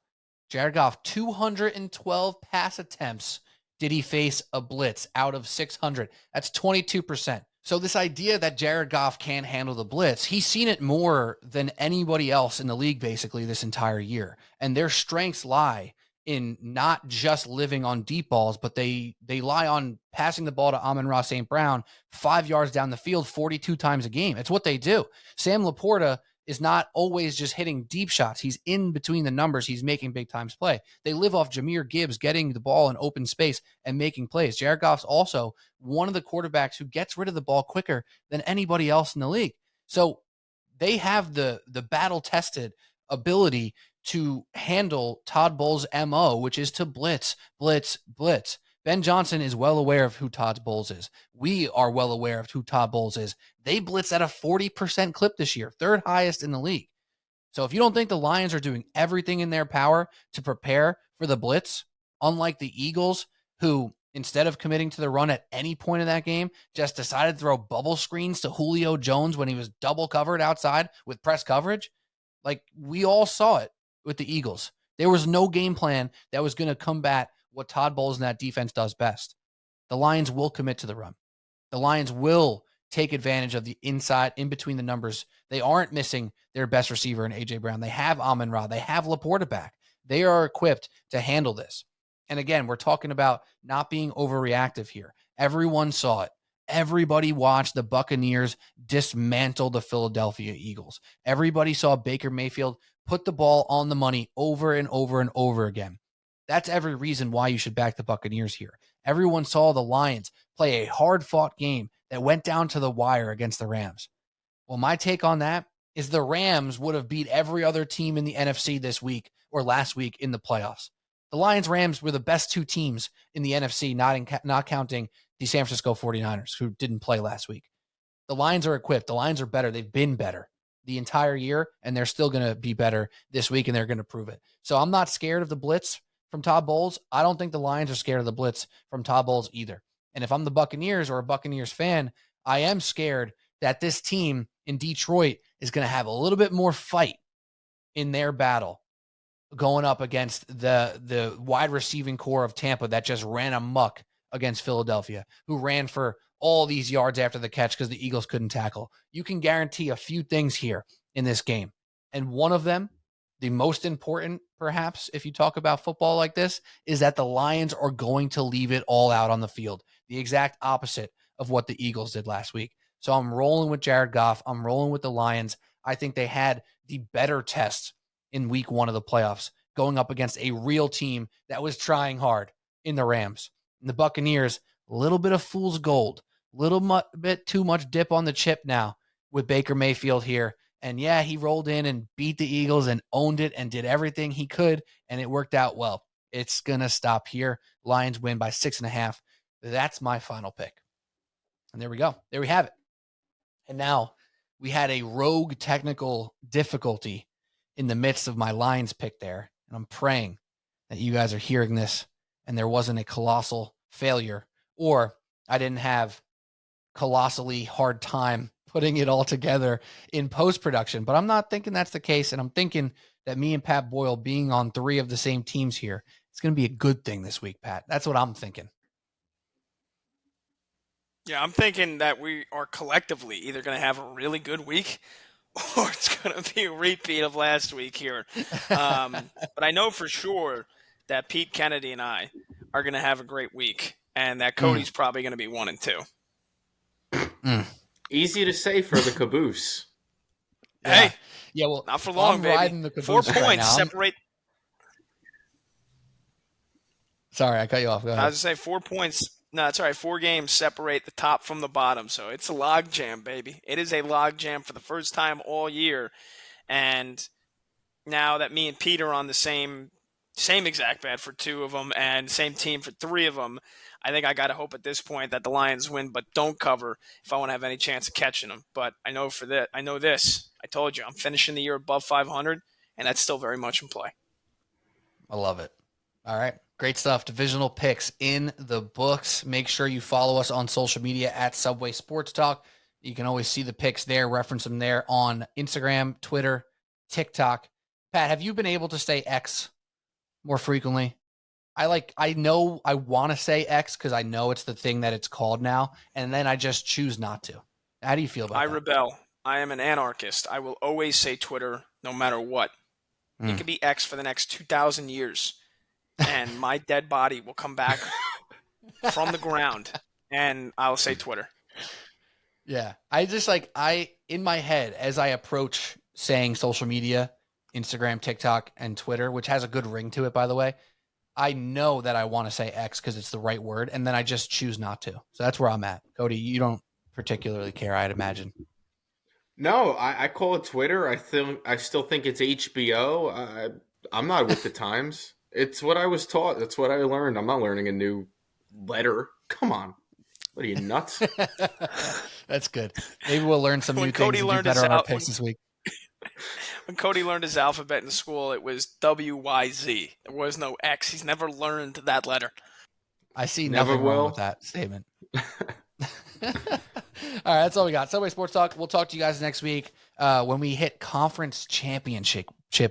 Jared Goff, 212 pass attempts did he face a blitz out of 600. That's 22%. So this idea that Jared Goff can't handle the blitz, he's seen it more than anybody else in the league basically this entire year. And their strengths lie in not just living on deep balls, but they lie on passing the ball to Amon-Ra St. Brown 5 yards down the field 42 times a game. It's what they do. Sam Laporta is not always just hitting deep shots. He's in between the numbers. He's making big times play. They live off Jahmyr Gibbs getting the ball in open space and making plays. Jared Goff's also one of the quarterbacks who gets rid of the ball quicker than anybody else in the league. So they have the battle-tested ability to handle Todd Bowles' MO, which is to blitz. Ben Johnson is well aware of who Todd Bowles is. We are well aware of who Todd Bowles is. They blitz at a 40% clip this year, 3rd highest in the league. So if you don't think the Lions are doing everything in their power to prepare for the blitz, unlike the Eagles, who instead of committing to the run at any point in that game, just decided to throw bubble screens to Julio Jones when he was double covered outside with press coverage, like we all saw it with the Eagles. There was no game plan that was going to combat what Todd Bowles and that defense does best. The Lions will commit to the run. The Lions will take advantage of the inside, in between the numbers. They aren't missing their best receiver in A.J. Brown. They have Amon-Ra. They have Laporta back. They are equipped to handle this. And again, we're talking about not being overreactive here. Everyone saw it. Everybody watched the Buccaneers dismantle the Philadelphia Eagles. Everybody saw Baker Mayfield put the ball on the money over and over and over again. That's every reason why you should back the Buccaneers here. Everyone saw the Lions play a hard-fought game that went down to the wire against the Rams. Well, my take on that is the Rams would have beat every other team in the NFC this week or last week in the playoffs. The Lions-Rams were the best 2 teams in the NFC, not counting the San Francisco 49ers, who didn't play last week. The Lions are equipped. The Lions are better. They've been better the entire year, and they're still going to be better this week, and they're going to prove it. So I'm not scared of the blitz from Todd Bowles. I don't think the Lions are scared of the blitz from Todd Bowles either. And if I'm the Buccaneers or a Buccaneers fan, I am scared that this team in Detroit is going to have a little bit more fight in their battle going up against the wide receiving core of Tampa that just ran amok against Philadelphia, who ran for all these yards after the catch because the Eagles couldn't tackle. You can guarantee a few things here in this game. And one of them, the most important, perhaps, if you talk about football like this, is that the Lions are going to leave it all out on the field. The exact opposite of what the Eagles did last week. So I'm rolling with Jared Goff. I'm rolling with the Lions. I think they had the better test in week 1 of the playoffs, going up against a real team that was trying hard in the Rams. And the Buccaneers, a little bit of fool's gold, bit too much dip on the chip now with Baker Mayfield here. And yeah, he rolled in and beat the Eagles and owned it and did everything he could, and it worked out well. It's going to stop here. Lions win by 6.5. That's my final pick. And there we go. There we have it. And now we had a rogue technical difficulty in the midst of my Lions pick there. And I'm praying that you guys are hearing this and there wasn't a colossal failure, or I didn't have colossally hard time putting it all together in post-production. But I'm not thinking that's the case. And I'm thinking that me and Pat Boyle being on 3 of the same teams here, it's going to be a good thing this week, Pat. That's what I'm thinking. Yeah, I'm thinking that we are collectively either going to have a really good week or it's going to be a repeat of last week here. But I know for sure that Pete Kennedy and I are going to have a great week, and that Cody's probably going to be 1 and 2. Easy to say for the caboose. Hey, yeah, well, not for long, I'm baby. riding the caboose 4 points right now. separate. Sorry, I cut you off. Go ahead. I was going to say 4 points. No, it's all right. 4 games separate the top from the bottom. So it's a log jam, baby. It is a log jam for the first time all year. And now that me and Pete are on the same exact bet for 2 of them and same team for 3 of them, I think I got to hope at this point that the Lions win but don't cover if I want to have any chance of catching them. But I know this. I told you, I'm finishing the year above 500, and that's still very much in play. I love it. All right. Great stuff. Divisional picks in the books. Make sure you follow us on social media at Subway Sports Talk. You can always see the picks there, reference them there on Instagram, Twitter, TikTok. Pat, have you been able to say X more frequently? I know I want to say X because I know it's the thing that it's called now, and then I just choose not to. How do you feel about that? I rebel. I am an anarchist. I will always say Twitter no matter what. It could be X for the next 2,000 years, and my dead body will come back from the ground, and I'll say Twitter. Yeah. In my head, as I approach saying social media, Instagram, TikTok, and Twitter, which has a good ring to it, by the way, I know that I want to say X because it's the right word, and then I just choose not to. So that's where I'm at. Cody, you don't particularly care, I'd imagine. No, I call it Twitter. I still think it's HBO. I'm not with the times. It's what I was taught. That's what I learned. I'm not learning a new letter. Come on. What are you, nuts? That's good. Maybe we'll learn some new things and do better on our picks this week. When Cody learned his alphabet in school, it was WYZ. There was no X. He's never learned that letter. I see nothing wrong with that statement. All right, that's all we got. Subway Sports Talk. We'll talk to you guys next week when we hit Conference Championship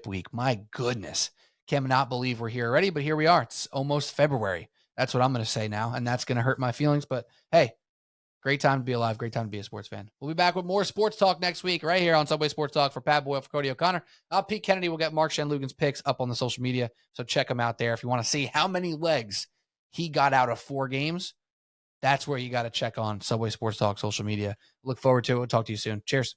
week. My goodness. Cannot believe we're here already, but here we are. It's almost February. That's what I'm going to say now, and that's going to hurt my feelings. But, hey, great time to be alive. Great time to be a sports fan. We'll be back with more sports talk next week right here on Subway Sports Talk. For Pat Boyle, for Cody O'Connor. Pete Kennedy will get Mark Shenloogian's picks up on the social media, so check him out there. If you want to see how many legs he got out of 4 games, that's where you got to check on Subway Sports Talk social media. Look forward to it. We'll talk to you soon. Cheers.